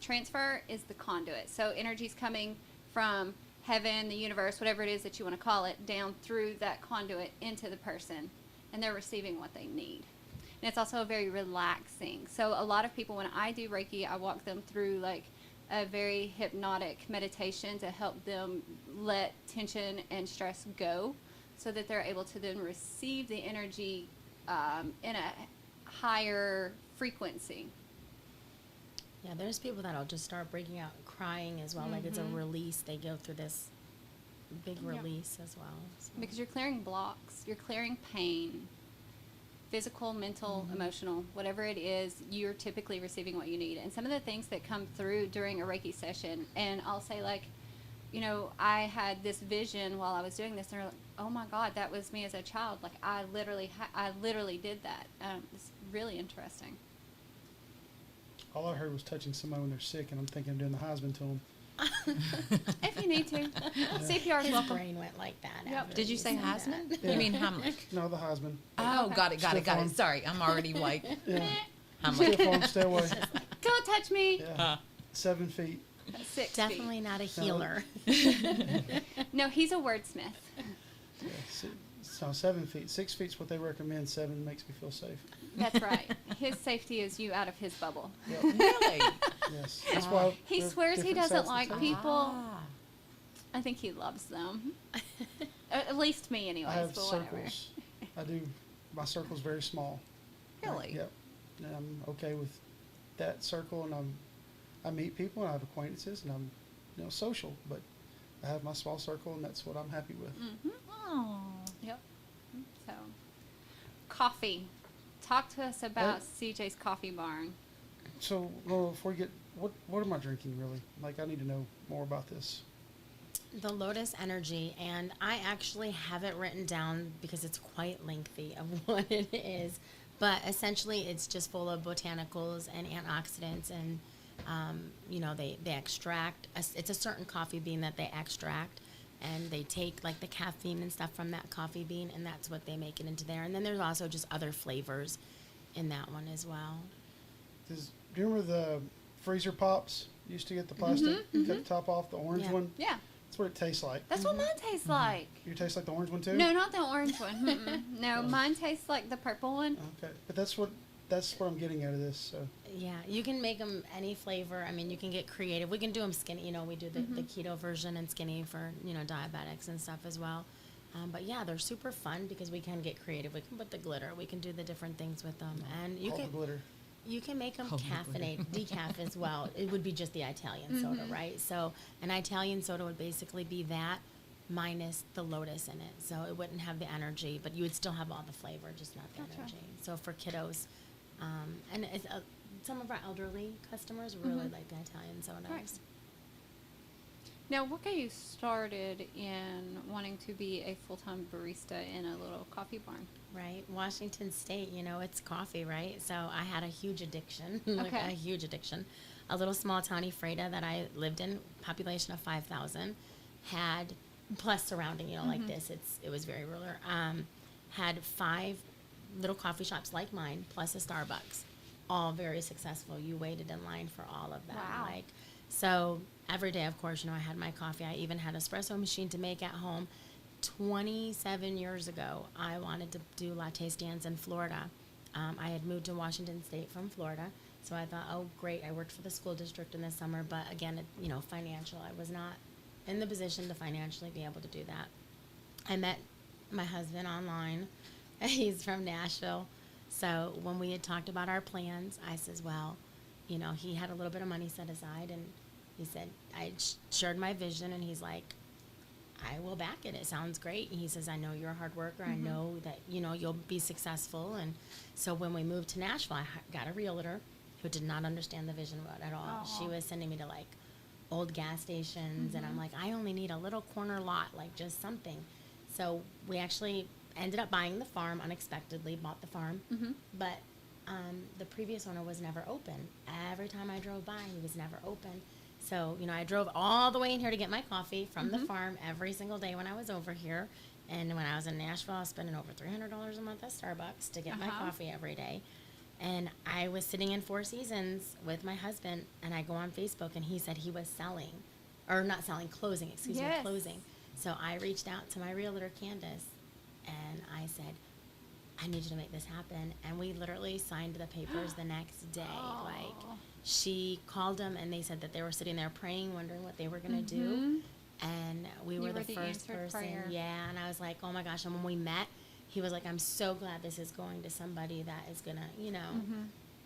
[SPEAKER 2] transfer is the conduit. So energy's coming from heaven, the universe, whatever it is that you want to call it, down through that conduit into the person, and they're receiving what they need. And it's also very relaxing. So a lot of people, when I do Reiki, I walk them through like a very hypnotic meditation to help them let tension and stress go, so that they're able to then receive the energy in a higher frequency.
[SPEAKER 3] Yeah, there's people that'll just start breaking out and crying as well. Like it's a release. They go through this big release as well. So.
[SPEAKER 2] Because you're clearing blocks, you're clearing pain, physical, mental, emotional, whatever it is, you're typically receiving what you need. And some of the things that come through during a Reiki session, and I'll say, like, you know, I had this vision while I was doing this, and they're like, oh my God, that was me as a child. Like, I literally did that. It's really interesting.
[SPEAKER 1] All I heard was touching somebody when they're sick, and I'm thinking of doing the Heisman to them.
[SPEAKER 2] If you need to. CPR is
[SPEAKER 3] His
[SPEAKER 2] welcome.
[SPEAKER 3] brain went like that.
[SPEAKER 2] Yep.
[SPEAKER 3] after
[SPEAKER 4] Did you
[SPEAKER 3] he
[SPEAKER 4] say
[SPEAKER 3] said that.
[SPEAKER 4] Heisman?
[SPEAKER 1] Yeah.
[SPEAKER 4] You mean Hamlet?
[SPEAKER 1] No, the Heisman.
[SPEAKER 4] Oh,
[SPEAKER 2] Okay.
[SPEAKER 4] got it.
[SPEAKER 1] Stiff arm.
[SPEAKER 4] Sorry, I'm already like
[SPEAKER 1] Yeah.
[SPEAKER 4] Hamlet.
[SPEAKER 1] Stiff arm, stay away.
[SPEAKER 2] Don't touch me.
[SPEAKER 1] Yeah. 7 feet.
[SPEAKER 2] 6
[SPEAKER 3] Definitely
[SPEAKER 2] feet.
[SPEAKER 3] not a healer.
[SPEAKER 2] No, he's a wordsmith.
[SPEAKER 1] Yeah. So 7 feet. 6 feet's what they recommend. 7 makes me feel safe.
[SPEAKER 2] That's right. His safety is you out of his bubble.
[SPEAKER 1] Yep.
[SPEAKER 4] Really?
[SPEAKER 1] Yes. That's why
[SPEAKER 2] He
[SPEAKER 1] they're
[SPEAKER 2] swears he
[SPEAKER 1] different
[SPEAKER 2] doesn't
[SPEAKER 1] sides
[SPEAKER 2] like
[SPEAKER 1] of
[SPEAKER 2] people.
[SPEAKER 4] Ah.
[SPEAKER 2] I think he loves them. At least me, anyways.
[SPEAKER 1] I have
[SPEAKER 2] but whatever.
[SPEAKER 1] circles. I do. My circle's very small.
[SPEAKER 4] Really?
[SPEAKER 1] Yep. And I'm okay with that circle, and I meet people, and I have acquaintances, and I'm, social. But I have my small circle, and that's what I'm happy with.
[SPEAKER 4] Oh.
[SPEAKER 2] Yep. So, coffee. Talk to us about CJ's Coffee Barn.
[SPEAKER 1] So, well, before we get, what am I drinking really? Like, I need to know more about this.
[SPEAKER 3] The Lotus Energy, and I actually have it written down because it's quite lengthy of what it is. But essentially, it's just full of botanicals and antioxidants, and they extract. It's a certain coffee bean that they extract, and they take like the caffeine and stuff from that coffee bean, and that's what they make it into there. And then there's also just other flavors in that one as well.
[SPEAKER 1] Do you remember the freezer pops? You used to get the plastic, cut the top off, the orange
[SPEAKER 3] Yeah.
[SPEAKER 1] one.
[SPEAKER 2] Yeah,
[SPEAKER 1] That's what it tastes like.
[SPEAKER 2] that's what mine tastes like.
[SPEAKER 1] You taste like the orange one too?
[SPEAKER 2] No, not the orange one. Mm-mm. No, mine tastes like the purple one.
[SPEAKER 1] Okay, but that's what I'm getting out of this. So
[SPEAKER 3] Yeah, you can make them any flavor. I mean, you can get creative. We can do them skinny. We do the keto version and skinny for, diabetics and stuff as well. But yeah, they're super fun because we can get creative. We can put the glitter. We can do the different things with them. And you
[SPEAKER 1] all the
[SPEAKER 3] can
[SPEAKER 1] glitter.
[SPEAKER 3] you can make them
[SPEAKER 4] Oh, the
[SPEAKER 3] caffeinate, decaf as well. It would be just the Italian soda, right? So an Italian soda would basically be that minus the Lotus in it. So it wouldn't have the energy, but you would still have all the flavor, just not the
[SPEAKER 2] Gotcha.
[SPEAKER 3] energy. So for kiddos, and some of our elderly customers really like the Italian sodas.
[SPEAKER 2] Right. Now, what got you started in wanting to be a full-time barista in a little coffee barn?
[SPEAKER 3] Right, Washington State, it's coffee, right? So I had a huge addiction, like a
[SPEAKER 2] Okay.
[SPEAKER 3] huge addiction. A little small town, Ephrata, that I lived in, population of 5,000, had plus surrounding, like this. It was very rural. Had 5 little coffee shops like mine, plus a Starbucks, all very successful. You waited in line for all of that.
[SPEAKER 2] Wow.
[SPEAKER 3] So every day, of course, I had my coffee. I even had an espresso machine to make at home. 27 years ago, I wanted to do latte stands in Florida. I had moved to Washington State from Florida, so I thought, oh, great. I worked for the school district in the summer, but again, financial. I was not in the position to financially be able to do that. I met my husband online. He's from Nashville. So when we had talked about our plans, I says, well, he had a little bit of money set aside, and he said, I shared my vision, and he's like, I will back it. It sounds great. And he says, I know you're a hard worker. I know that, you'll be successful. And so when we moved to Nashville, I got a realtor who did not understand the vision at all.
[SPEAKER 2] Aw.
[SPEAKER 3] She was sending me to like old gas stations. And I'm like, I only need a little corner lot, like just something. So we actually ended up buying the farm unexpectedly, bought the farm. But the previous owner was never open. Every time I drove by, he was never open. So, I drove all the way in here to get my coffee from the farm every single day when I was over here. And when I was in Nashville, I was spending over $300 a month at Starbucks to get my coffee every day. And I was sitting in Four Seasons with my husband, and I go on Facebook, and he said he was selling, or not selling, closing, excuse me,
[SPEAKER 2] Yes.
[SPEAKER 3] closing. So I reached out to my realtor, Candace, and I said, I need you to make this happen. And we literally signed the papers the next day. Like, she called them and they said that they were sitting there praying, wondering what they were going to do. And we
[SPEAKER 2] You
[SPEAKER 3] were
[SPEAKER 2] were
[SPEAKER 3] the
[SPEAKER 2] the
[SPEAKER 3] first
[SPEAKER 2] answered
[SPEAKER 3] person.
[SPEAKER 2] prayer.
[SPEAKER 3] Yeah. And I was like, oh my gosh. And when we met, he was like, I'm so glad this is going to somebody that is going to, you know,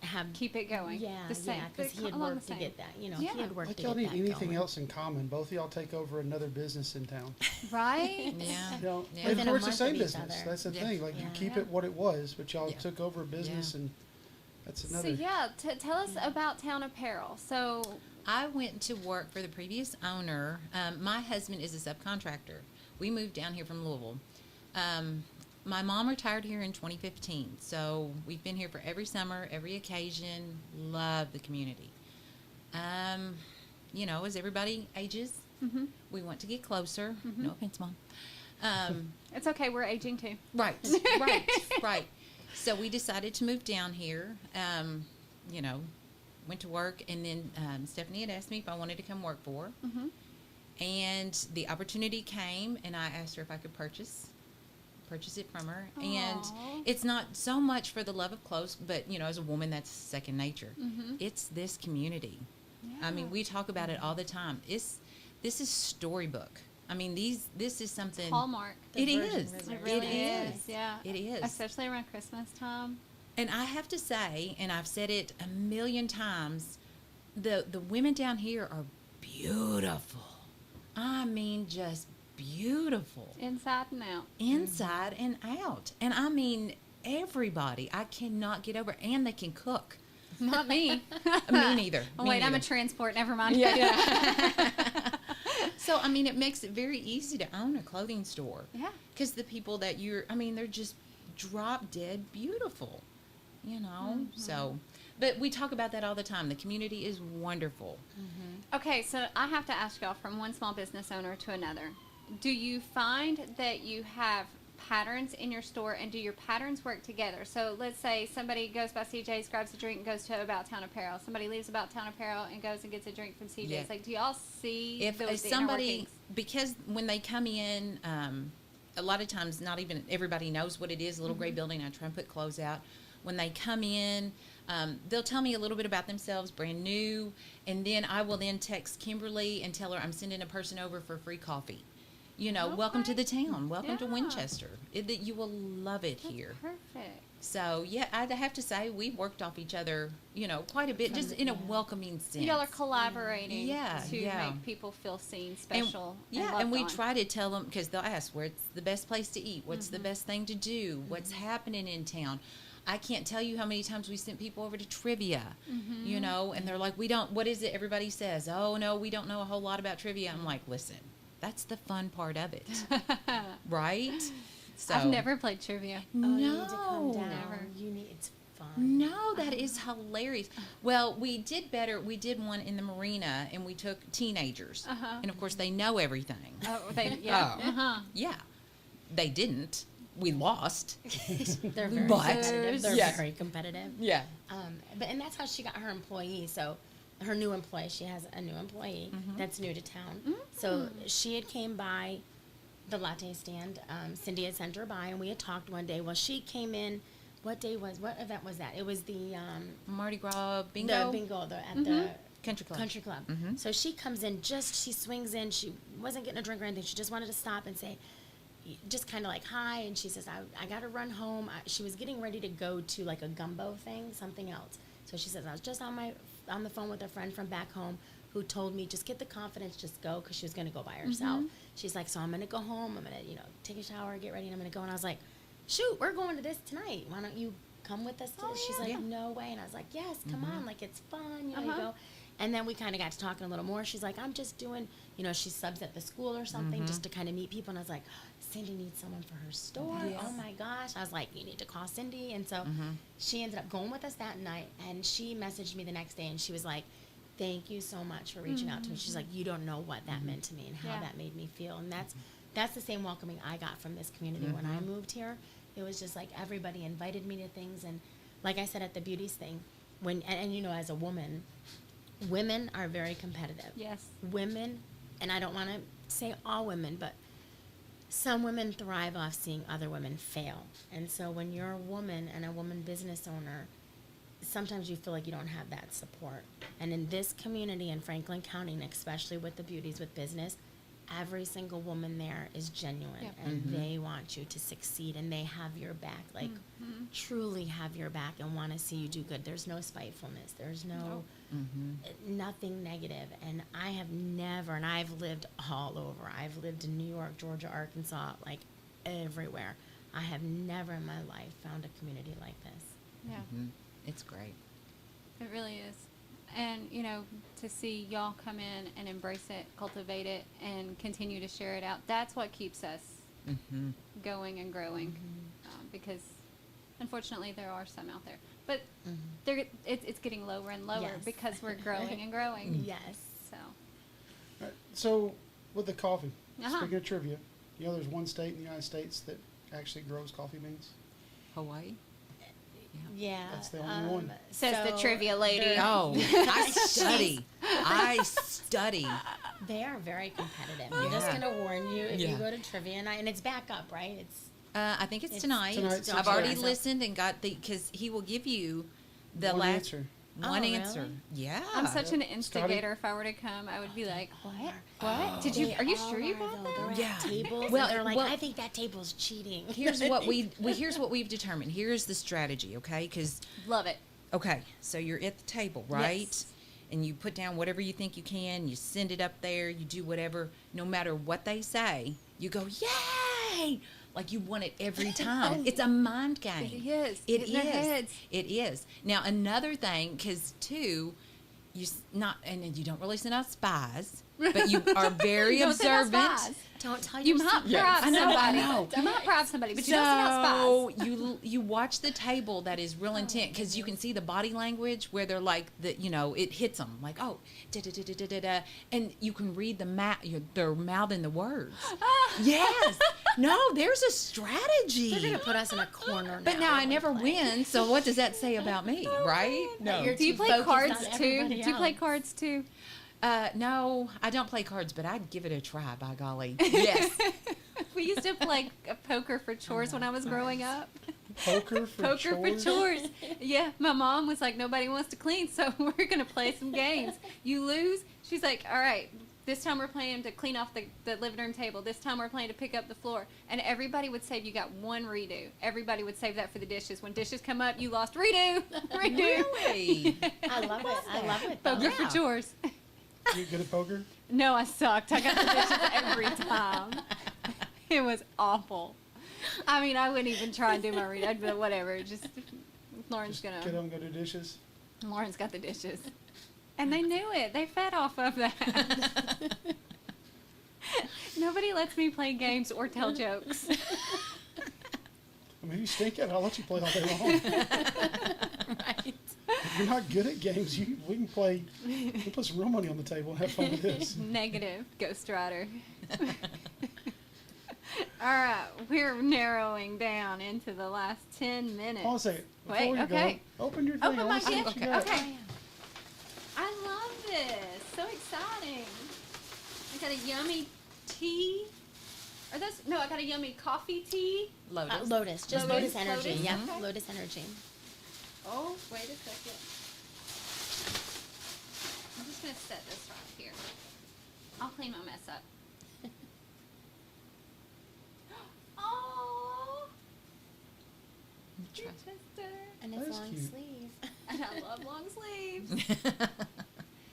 [SPEAKER 3] have.
[SPEAKER 2] Keep it going.
[SPEAKER 3] Yeah,
[SPEAKER 2] The same.
[SPEAKER 3] because he had
[SPEAKER 2] along the
[SPEAKER 3] worked to
[SPEAKER 2] same.
[SPEAKER 3] get that, you know,
[SPEAKER 2] Yeah.
[SPEAKER 3] he had worked
[SPEAKER 1] Like
[SPEAKER 3] to
[SPEAKER 1] y'all
[SPEAKER 3] get
[SPEAKER 1] need
[SPEAKER 3] that
[SPEAKER 1] anything
[SPEAKER 3] going.
[SPEAKER 1] else in common. Both of y'all take over another business in town.
[SPEAKER 2] Right?
[SPEAKER 4] Yeah.
[SPEAKER 1] You know,
[SPEAKER 4] Yeah.
[SPEAKER 1] and
[SPEAKER 3] Within a
[SPEAKER 1] for it's the
[SPEAKER 3] month
[SPEAKER 1] same
[SPEAKER 3] of each
[SPEAKER 1] business.
[SPEAKER 3] other.
[SPEAKER 1] That's the
[SPEAKER 4] Yeah.
[SPEAKER 1] thing. Like
[SPEAKER 3] Yeah.
[SPEAKER 1] you keep
[SPEAKER 2] Yeah.
[SPEAKER 1] it what it was, but y'all
[SPEAKER 4] Yeah.
[SPEAKER 1] took over a business,
[SPEAKER 4] Yeah.
[SPEAKER 1] and that's
[SPEAKER 2] So
[SPEAKER 1] another.
[SPEAKER 2] yeah, tell us about Town Apparel. So
[SPEAKER 4] I went to work for the previous owner. My husband is a subcontractor. We moved down here from Louisville. My mom retired here in 2015, so we've been here for every summer, every occasion. Love the community. You know, as everybody ages, we want to get closer. No offense, Mom.
[SPEAKER 2] it's okay. We're aging too.
[SPEAKER 4] Right, right. So we decided to move down here. You know, went to work, and then Stephanie had asked me if I wanted to come work for her. And the opportunity came, and I asked her if I could purchase it from her. And
[SPEAKER 2] Aw.
[SPEAKER 4] it's not so much for the love of clothes, but you know, as a woman, that's second nature. It's this community. I mean, we talk about it all the time. This is storybook. I mean, this is something.
[SPEAKER 2] Hallmark.
[SPEAKER 3] The
[SPEAKER 4] It
[SPEAKER 3] Virgin
[SPEAKER 4] is.
[SPEAKER 3] River.
[SPEAKER 2] It really
[SPEAKER 4] is.
[SPEAKER 2] is. Yeah.
[SPEAKER 4] It is.
[SPEAKER 2] Especially around Christmas time.
[SPEAKER 4] And I have to say, and I've said it a million times, the women down here are beautiful. I mean, just beautiful.
[SPEAKER 2] Inside and out.
[SPEAKER 4] Inside and out. And I mean, everybody. I cannot get over. And they can cook.
[SPEAKER 2] Not me.
[SPEAKER 4] Me neither.
[SPEAKER 2] Oh,
[SPEAKER 4] Me
[SPEAKER 2] wait, I'm a
[SPEAKER 4] neither.
[SPEAKER 2] transport. Never mind.
[SPEAKER 4] So, I mean, it makes it very easy to own a clothing store.
[SPEAKER 2] Yeah.
[SPEAKER 4] Because the people that they're just drop dead beautiful, you know? So, but we talk about that all the time. The community is wonderful.
[SPEAKER 2] Okay, so I have to ask y'all from one small business owner to another. Do you find that you have patterns in your store, and do your patterns work together? So let's say somebody goes by CJ's, grabs a drink, and goes to About Town Apparel. Somebody leaves About Town Apparel and goes and gets a drink from CJ's.
[SPEAKER 4] Yeah.
[SPEAKER 2] Like, do y'all see
[SPEAKER 4] If
[SPEAKER 2] those
[SPEAKER 4] somebody,
[SPEAKER 2] workings?
[SPEAKER 4] because when they come in, a lot of times not even everybody knows what it is. A little gray building. I try and put clothes out. When they come in, they'll tell me a little bit about themselves, brand new, and then I will then text Kimberly and tell her I'm sending a person over for free coffee. You know, welcome to
[SPEAKER 2] Okay.
[SPEAKER 4] the town. Welcome to
[SPEAKER 2] Yeah.
[SPEAKER 4] Winchester. That you will love it
[SPEAKER 2] That's
[SPEAKER 4] here.
[SPEAKER 2] perfect.
[SPEAKER 4] So yeah, I'd have to say we've worked off each other, you know, quite a bit, just in a welcoming sense.
[SPEAKER 2] Y'all are collaborating
[SPEAKER 4] Yeah,
[SPEAKER 2] to
[SPEAKER 4] yeah.
[SPEAKER 2] make people feel seen,
[SPEAKER 4] And-
[SPEAKER 2] special,
[SPEAKER 4] yeah,
[SPEAKER 2] loved
[SPEAKER 4] and we
[SPEAKER 2] on.
[SPEAKER 4] try to tell them because they'll ask where's the best place to eat, what's the best thing to do, what's happening in town. I can't tell you how many times we sent people over to trivia, you know, and they're like, what is it everybody says? Oh, no, we don't know a whole lot about trivia. I'm like, listen, that's the fun part of it, right? So,
[SPEAKER 2] I've never played trivia.
[SPEAKER 3] Oh, you need to come
[SPEAKER 4] No.
[SPEAKER 3] down.
[SPEAKER 2] Never.
[SPEAKER 3] You need, it's fun.
[SPEAKER 4] No, that is hilarious. Well, we did better. We did one in the marina, and we took teenagers, and of course they know everything.
[SPEAKER 2] Oh, yeah.
[SPEAKER 4] Oh.
[SPEAKER 2] Uh-huh.
[SPEAKER 4] Yeah, they didn't. We lost.
[SPEAKER 3] They're very
[SPEAKER 4] But-
[SPEAKER 3] competitive. They're
[SPEAKER 4] Yes.
[SPEAKER 3] very competitive.
[SPEAKER 4] Yeah.
[SPEAKER 3] And that's how she got her employee. So her new employee, she has a new employee that's new to town. So she had came by the latte stand. Cindy had sent her by, and we had talked one day. Well, she came in. What event was that? It was the
[SPEAKER 4] Mardi Gras bingo.
[SPEAKER 3] the bingo at the
[SPEAKER 4] Country club.
[SPEAKER 3] country club. So she comes in, she swings in. She wasn't getting a drink or anything. She just wanted to stop and say, just kind of like hi. And she says, I got to run home. She was getting ready to go to like a gumbo thing, something else. So she says, I was just on the phone with a friend from back home who told me just get the confidence, just go, because she was going to go by herself. She's like, so I'm going to go home. I'm going to, take a shower, get ready, and I'm going to go. And I was like, shoot, we're going to this tonight. Why don't you come with us to this? She's like, no way. And I was like, yes, come on. Like, it's fun. You go. And then we kind of got to talking a little more. She's like, I'm just doing, she subs at the school or something just to kind of meet people. And I was like, Cindy needs someone for her store.
[SPEAKER 4] Yes.
[SPEAKER 3] Oh my gosh. I was like, you need to call Cindy. And so she ended up going with us that night. And she messaged me the next day and she was like, thank you so much for reaching out to me. She's like, you don't know what that meant to me and how
[SPEAKER 2] Yeah.
[SPEAKER 3] that made me feel. And that's the same welcoming I got from this community when I moved here. It was just like everybody invited me to things. And like I said at the beauties thing, and as a woman, women are very competitive.
[SPEAKER 2] Yes.
[SPEAKER 3] Women, and I don't want to say all women, but some women thrive off seeing other women fail. And so when you're a woman and a woman business owner, sometimes you feel like you don't have that support. And in this community in Franklin County, and especially with the Beauties with Business, every single woman there is genuine,
[SPEAKER 2] Yep.
[SPEAKER 3] and they want you to succeed, and they have your back, like truly have your back and want to see you do good. There's no spitefulness. There's no nothing negative. And I have never, and I've lived all over. I've lived in New York, Georgia, Arkansas, like everywhere. I have never in my life found a community like this.
[SPEAKER 2] Yeah.
[SPEAKER 4] It's great.
[SPEAKER 2] It really is. And, you know, to see y'all come in and embrace it, cultivate it, and continue to share it out, that's what keeps us going and growing. Because, unfortunately, there are some out there. But it's getting lower and lower
[SPEAKER 3] Yes.
[SPEAKER 2] because we're growing and growing.
[SPEAKER 3] Yes.
[SPEAKER 2] So,
[SPEAKER 1] All right, so with the coffee,
[SPEAKER 2] Uh-huh.
[SPEAKER 1] speaking of trivia, you know there's one state in the United States that actually grows coffee beans?
[SPEAKER 4] Hawaii?
[SPEAKER 3] Yeah.
[SPEAKER 1] That's the only one.
[SPEAKER 2] Says the trivia lady.
[SPEAKER 3] they're-
[SPEAKER 4] Oh, I study. I study.
[SPEAKER 3] They are very competitive. I'm just
[SPEAKER 4] Yeah.
[SPEAKER 3] going to warn you if
[SPEAKER 4] Yeah.
[SPEAKER 3] you go to trivia, and it's back up, right? It's
[SPEAKER 4] I think it's
[SPEAKER 3] It's
[SPEAKER 4] tonight.
[SPEAKER 1] tonight,
[SPEAKER 4] I've already
[SPEAKER 1] 6:30.
[SPEAKER 4] listened and got because he will give you the
[SPEAKER 1] One
[SPEAKER 4] last
[SPEAKER 1] answer.
[SPEAKER 4] one
[SPEAKER 3] Oh,
[SPEAKER 4] answer.
[SPEAKER 3] really?
[SPEAKER 4] Yeah.
[SPEAKER 2] I'm such an
[SPEAKER 1] Scotty?
[SPEAKER 2] instigator. If I were to come, I would be like, what? What? Did
[SPEAKER 3] They
[SPEAKER 2] you? Are you
[SPEAKER 3] all
[SPEAKER 2] sure you
[SPEAKER 3] are,
[SPEAKER 2] bought
[SPEAKER 3] though.
[SPEAKER 2] that?
[SPEAKER 3] They're
[SPEAKER 4] Yeah.
[SPEAKER 3] at tables,
[SPEAKER 4] Well,
[SPEAKER 3] and they're like,
[SPEAKER 4] well-
[SPEAKER 3] I think that table's cheating.
[SPEAKER 4] Here's what we've determined. Here's the strategy, okay? Because
[SPEAKER 2] Love it.
[SPEAKER 4] okay, so you're at the table, right?
[SPEAKER 2] Yes.
[SPEAKER 4] And you put down whatever you think you can. You send it up there. You do whatever. No matter what they say, you go yay! Like you want it every time. It's a mind game.
[SPEAKER 2] It is.
[SPEAKER 4] It
[SPEAKER 2] Get in their
[SPEAKER 4] is.
[SPEAKER 2] heads.
[SPEAKER 4] It is. Now another thing, because too, and you don't really send out spies, but you are very
[SPEAKER 2] Don't send out
[SPEAKER 4] observant.
[SPEAKER 2] spies.
[SPEAKER 3] Don't tell
[SPEAKER 2] You
[SPEAKER 3] your
[SPEAKER 2] might
[SPEAKER 3] secrets.
[SPEAKER 2] bribe
[SPEAKER 4] I know, I
[SPEAKER 2] somebody.
[SPEAKER 4] know.
[SPEAKER 2] You might bribe somebody, but you don't send out spies.
[SPEAKER 4] So you watch the table that is real intent because you can see the body language where they're like it hits them like da da da da da da da, and you can read they're mouthing the words. Yes, no, there's a strategy.
[SPEAKER 3] They're going to put us in a corner
[SPEAKER 4] But now I
[SPEAKER 3] when
[SPEAKER 4] never
[SPEAKER 3] we play.
[SPEAKER 4] win, so what does that say about me, right?
[SPEAKER 3] No. You're
[SPEAKER 2] Do you
[SPEAKER 3] too
[SPEAKER 2] play
[SPEAKER 3] focused
[SPEAKER 2] cards
[SPEAKER 3] on
[SPEAKER 2] too?
[SPEAKER 3] everybody
[SPEAKER 2] Do you play
[SPEAKER 3] else.
[SPEAKER 2] cards too?
[SPEAKER 4] No, I don't play cards, but I'd give it a try. By golly, yes.
[SPEAKER 2] We used to play poker for chores when I was growing up.
[SPEAKER 1] Poker for
[SPEAKER 2] Poker
[SPEAKER 1] chores?
[SPEAKER 2] for chores. Yeah, my mom was like, nobody wants to clean, so we're gonna play some games. You lose, she's like, all right. This time we're playing to clean off the living room table. This time we're playing to pick up the floor. And everybody would save. You got one redo. Everybody would save that for the dishes. When dishes come up, you lost redo. Redo.
[SPEAKER 4] Really?
[SPEAKER 3] I love it. I love it. though.
[SPEAKER 2] Poker for
[SPEAKER 4] Yeah.
[SPEAKER 2] chores.
[SPEAKER 1] You good at poker?
[SPEAKER 2] No, I sucked. I got the dishes every time. It was awful. I mean, I wouldn't even try and do my read. I'd be like, whatever. Just Lauren's
[SPEAKER 1] Just get
[SPEAKER 2] gonna.
[SPEAKER 1] up and go do dishes?
[SPEAKER 2] Lauren's got the dishes, and they knew it. They fed off of that. Nobody lets me play games or tell jokes.
[SPEAKER 1] I mean, if you stink at it, I'll let you play all day long.
[SPEAKER 3] Right.
[SPEAKER 1] If you're not good at games, we can play. We can put some real money on the table and have fun with this.
[SPEAKER 2] Negative, Ghost Rider. All right, we're narrowing down into the last 10 minutes.
[SPEAKER 1] Hold on a second. Before
[SPEAKER 2] Wait,
[SPEAKER 1] you
[SPEAKER 2] okay.
[SPEAKER 1] go, open your thing.
[SPEAKER 2] Open
[SPEAKER 1] I
[SPEAKER 2] my
[SPEAKER 1] wanna see
[SPEAKER 2] gift.
[SPEAKER 1] what you
[SPEAKER 2] Okay.
[SPEAKER 1] got.
[SPEAKER 2] I love this. So exciting. I got a yummy tea. Are those? No, I got a yummy coffee tea.
[SPEAKER 4] Lotus.
[SPEAKER 3] Lotus. Just
[SPEAKER 2] Lotus,
[SPEAKER 3] Lotus, Energy.
[SPEAKER 2] Lotus,
[SPEAKER 3] Yeah.
[SPEAKER 2] okay.
[SPEAKER 3] Lotus Energy.
[SPEAKER 2] Oh, wait a second. I'm just gonna set this right here. I'll clean my mess up. Oh,
[SPEAKER 4] Try-
[SPEAKER 2] Chichester.
[SPEAKER 3] And
[SPEAKER 1] That
[SPEAKER 3] it's
[SPEAKER 1] is
[SPEAKER 3] long
[SPEAKER 1] cute.
[SPEAKER 3] sleeve.
[SPEAKER 2] And I love long sleeves.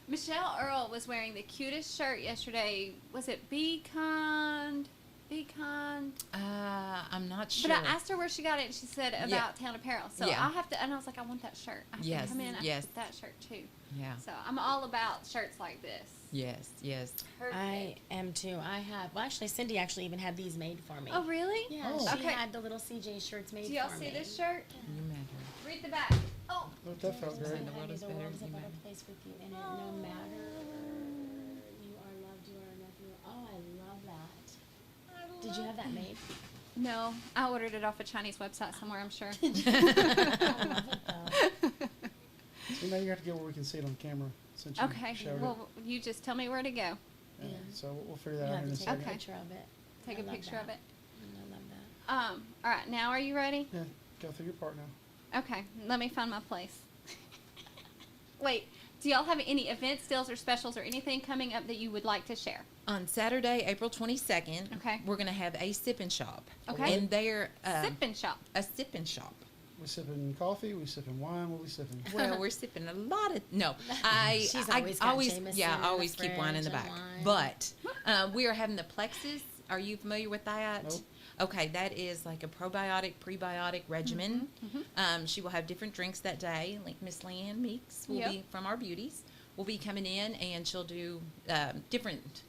[SPEAKER 2] Michelle Earl was wearing the cutest shirt yesterday. Was it Be Kind? Be Kind?
[SPEAKER 4] I'm not sure.
[SPEAKER 2] But I asked her where she got it, and she said about
[SPEAKER 4] Yeah.
[SPEAKER 2] Town Apparel. So
[SPEAKER 4] Yeah.
[SPEAKER 2] I have to, and I was like, I want that shirt. I have
[SPEAKER 4] Yes,
[SPEAKER 2] to come in. I
[SPEAKER 4] yes.
[SPEAKER 2] have that shirt too.
[SPEAKER 4] Yeah.
[SPEAKER 2] So I'm all about shirts like this.
[SPEAKER 4] Yes. Yes.
[SPEAKER 2] Perfect.
[SPEAKER 3] I am too. Well, actually, Cindy actually even had these made for me.
[SPEAKER 2] Oh, really?
[SPEAKER 3] Yeah,
[SPEAKER 1] Oh.
[SPEAKER 3] she
[SPEAKER 2] Okay.
[SPEAKER 3] had the little CJ shirts made
[SPEAKER 2] Do y'all
[SPEAKER 3] for
[SPEAKER 2] see
[SPEAKER 3] me.
[SPEAKER 2] this shirt?
[SPEAKER 4] You met her.
[SPEAKER 2] Read the back. Oh,
[SPEAKER 1] Look, that felt great.
[SPEAKER 4] The world is better,
[SPEAKER 3] a
[SPEAKER 4] you
[SPEAKER 3] better
[SPEAKER 4] matter.
[SPEAKER 3] place with you in it. No matter you are loved, you are enough. Oh, I love that. Did you have that made?
[SPEAKER 2] no. I ordered it off a Chinese website somewhere, I'm sure.
[SPEAKER 3] I love it though.
[SPEAKER 1] So now you have to get where we can see it on camera since you
[SPEAKER 2] Okay.
[SPEAKER 1] showed
[SPEAKER 2] Well, you just tell me where to go.
[SPEAKER 1] it. Yeah, so we'll figure that
[SPEAKER 3] You
[SPEAKER 1] out
[SPEAKER 3] have
[SPEAKER 1] in a
[SPEAKER 3] to take
[SPEAKER 1] second.
[SPEAKER 3] a
[SPEAKER 2] Okay.
[SPEAKER 3] picture of it.
[SPEAKER 2] Take
[SPEAKER 3] I
[SPEAKER 2] a
[SPEAKER 3] love
[SPEAKER 2] picture of
[SPEAKER 3] that.
[SPEAKER 2] it. All right, now are you ready?
[SPEAKER 1] Yeah, go through your part now.
[SPEAKER 2] Okay, let me find my place. Wait, do y'all have any events, deals, or specials, or anything coming up that you would like to share?
[SPEAKER 4] On Saturday, April 22nd,
[SPEAKER 2] Okay.
[SPEAKER 4] we're going to have a sip and shop.
[SPEAKER 2] Okay.
[SPEAKER 4] And they're
[SPEAKER 2] Sip and shop.
[SPEAKER 4] a sip and shop.
[SPEAKER 1] We sipping coffee. We sipping wine. What we sipping?
[SPEAKER 4] Well, we're sipping a lot of
[SPEAKER 3] She's always got Jameson
[SPEAKER 4] yeah,
[SPEAKER 3] in
[SPEAKER 4] I
[SPEAKER 3] the
[SPEAKER 4] always keep wine in the
[SPEAKER 3] fridge
[SPEAKER 4] back.
[SPEAKER 3] and
[SPEAKER 4] But we are having the Plexus. Are you familiar with that?
[SPEAKER 1] Nope.
[SPEAKER 4] Okay, that is like a probiotic, prebiotic regimen. She will have different drinks that day. Like Miss Leanne Meeks will
[SPEAKER 2] Yep.
[SPEAKER 4] be from our beauties. Will be coming in and she'll do different.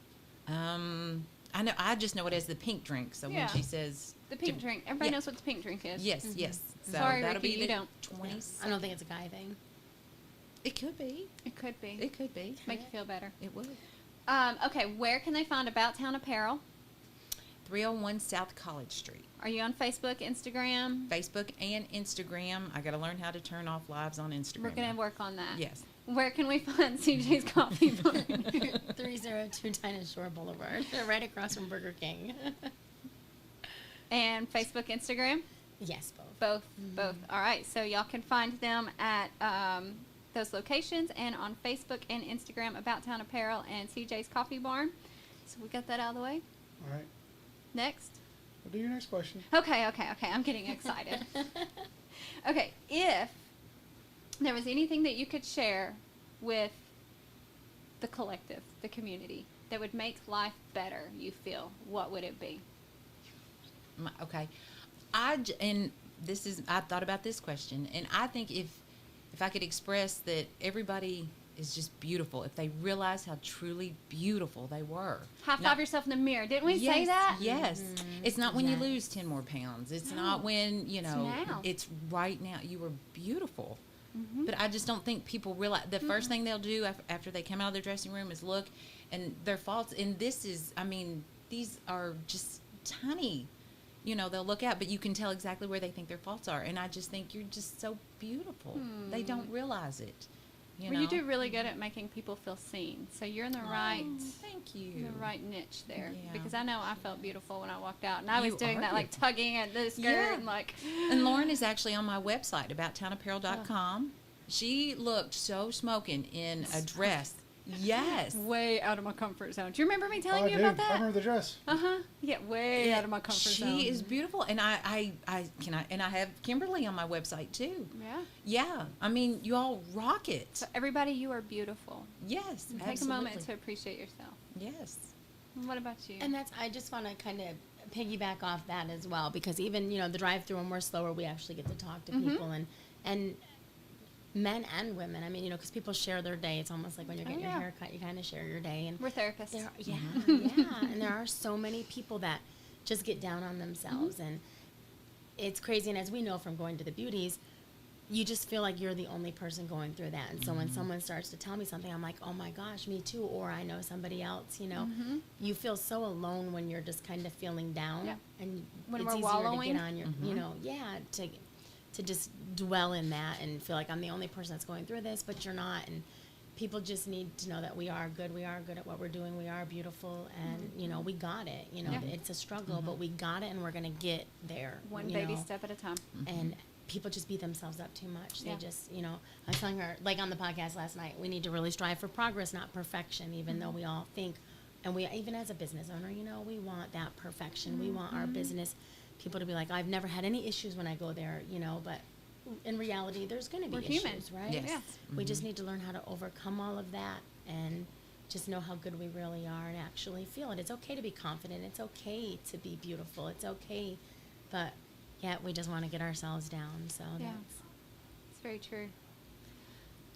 [SPEAKER 4] I just know it as the pink drink. So
[SPEAKER 2] Yeah.
[SPEAKER 4] when she says
[SPEAKER 2] The pink
[SPEAKER 4] to-
[SPEAKER 2] drink. Everybody
[SPEAKER 4] yeah.
[SPEAKER 2] knows what the pink drink is.
[SPEAKER 4] Yes, yes. So
[SPEAKER 2] Sorry,
[SPEAKER 4] that'll
[SPEAKER 2] Ricky,
[SPEAKER 4] be
[SPEAKER 2] you
[SPEAKER 4] the
[SPEAKER 2] don't.
[SPEAKER 4] 20th.
[SPEAKER 3] I don't think it's a guy thing.
[SPEAKER 4] It could be.
[SPEAKER 2] It could be.
[SPEAKER 4] It could be.
[SPEAKER 2] Make you feel better.
[SPEAKER 4] It would.
[SPEAKER 2] Okay, where can they find About Town Apparel?
[SPEAKER 4] 301 South College Street.
[SPEAKER 2] Are you on Facebook, Instagram?
[SPEAKER 4] Facebook and Instagram. I got to learn how to turn off lives on Instagram.
[SPEAKER 2] We're going to
[SPEAKER 4] now.
[SPEAKER 2] work on that.
[SPEAKER 4] Yes.
[SPEAKER 2] Where can we find CJ's Coffee Bar?
[SPEAKER 3] 302 Dinah Shore Boulevard, right across from Burger King.
[SPEAKER 2] And Facebook, Instagram?
[SPEAKER 3] Yes, both.
[SPEAKER 2] Both. Both. All right. So y'all can find them at those locations and on Facebook and Instagram, About Town Apparel and CJ's Coffee Barn. So we got that out of the way.
[SPEAKER 1] All right.
[SPEAKER 2] Next.
[SPEAKER 1] We'll do your next question.
[SPEAKER 2] Okay. I'm getting excited. Okay. If there was anything that you could share with the collective, the community, that would make life better, you feel, what would it be?
[SPEAKER 4] Okay. And this is, I thought about this question, and I think if I could express that everybody is just beautiful, if they realize how truly beautiful they were.
[SPEAKER 2] High five
[SPEAKER 4] Not-
[SPEAKER 2] yourself in the mirror. Didn't we
[SPEAKER 4] yes,
[SPEAKER 2] say that?
[SPEAKER 4] Yes. It's not when you
[SPEAKER 3] Yes.
[SPEAKER 4] lose 10 more pounds. It's
[SPEAKER 2] No.
[SPEAKER 4] not when,
[SPEAKER 2] now.
[SPEAKER 4] it's right now. You were beautiful.
[SPEAKER 2] Mhm.
[SPEAKER 4] But I just don't think people realize the first thing they'll do after they come out of their dressing room is look, and their faults. And this is, I mean, these are just tiny. They'll look out, but you can tell exactly where they think their faults are. And I just think you're just so beautiful. They don't realize it.
[SPEAKER 2] Well, you do really good at making people feel seen. So you're in the right,
[SPEAKER 4] Thank you.
[SPEAKER 2] the right niche there.
[SPEAKER 4] Yeah.
[SPEAKER 2] Because I know I felt beautiful when I walked out, and I was
[SPEAKER 4] You
[SPEAKER 2] doing
[SPEAKER 4] are
[SPEAKER 2] that, like
[SPEAKER 4] beautiful.
[SPEAKER 2] tugging at the skirt
[SPEAKER 4] Yeah.
[SPEAKER 2] and like.
[SPEAKER 4] And Lauren is actually on my website, abouttownaparel.com. She looked so smoking in a dress. Yes.
[SPEAKER 2] Way out of my comfort zone. Do you remember me telling
[SPEAKER 1] I
[SPEAKER 2] you
[SPEAKER 1] do.
[SPEAKER 2] about
[SPEAKER 1] I
[SPEAKER 2] that?
[SPEAKER 1] remember the dress.
[SPEAKER 2] Yeah, way out of my comfort zone.
[SPEAKER 4] She is beautiful, and I have Kimberly on my website too.
[SPEAKER 2] Yeah.
[SPEAKER 4] Yeah, I mean, you all rock it.
[SPEAKER 2] So everybody, you are beautiful.
[SPEAKER 4] Yes,
[SPEAKER 2] And
[SPEAKER 4] absolutely.
[SPEAKER 2] take a moment to appreciate yourself.
[SPEAKER 4] Yes.
[SPEAKER 2] And what about you?
[SPEAKER 3] And I just want to kind of piggyback off that as well, because even, the drive-through, when we're slower, we actually get to talk to people and men and women. I mean, because people share their day. It's almost like when you're getting
[SPEAKER 2] yeah.
[SPEAKER 3] your hair cut, you kind of share your day. And
[SPEAKER 2] We're therapists.
[SPEAKER 3] yeah, yeah. And there are so many people that just get down on themselves. And it's crazy. And as we know from going to the beauties, you just feel like you're the only person going through that. And so when someone starts to tell me something, I'm like, oh my gosh, me too. Or I know somebody else, You feel so alone when you're just kind of feeling down.
[SPEAKER 2] Yeah.
[SPEAKER 3] And
[SPEAKER 2] When
[SPEAKER 3] it's
[SPEAKER 2] we're
[SPEAKER 3] easier
[SPEAKER 2] wallowing.
[SPEAKER 3] to get on your, to just dwell in that and feel like I'm the only person that's going through this, but you're not. And people just need to know that we are good at what we're doing. We are beautiful, and we got it.
[SPEAKER 2] Yeah.
[SPEAKER 3] It's a struggle, but we got it, and we're gonna get there.
[SPEAKER 2] One
[SPEAKER 3] you
[SPEAKER 2] baby
[SPEAKER 3] know?
[SPEAKER 2] step at a time.
[SPEAKER 3] And people just beat themselves up too much.
[SPEAKER 2] Yeah.
[SPEAKER 3] They just, I was telling her, like on the podcast last night, we need to really strive for progress, not perfection, even though we all think, and we, even as a business owner, we want that perfection. We want our business people to be like, I've never had any issues when I go there, but in reality, there's going to be
[SPEAKER 2] We're
[SPEAKER 3] issues,
[SPEAKER 2] human.
[SPEAKER 3] right?
[SPEAKER 4] Yes.
[SPEAKER 2] Yeah.
[SPEAKER 3] We just need to learn how to overcome all of that and just know how good we really are and actually feel it. It's okay to be confident. It's okay to be beautiful. It's okay, but yet we just want to get ourselves down. So
[SPEAKER 2] Yeah.
[SPEAKER 3] that's
[SPEAKER 2] It's very true.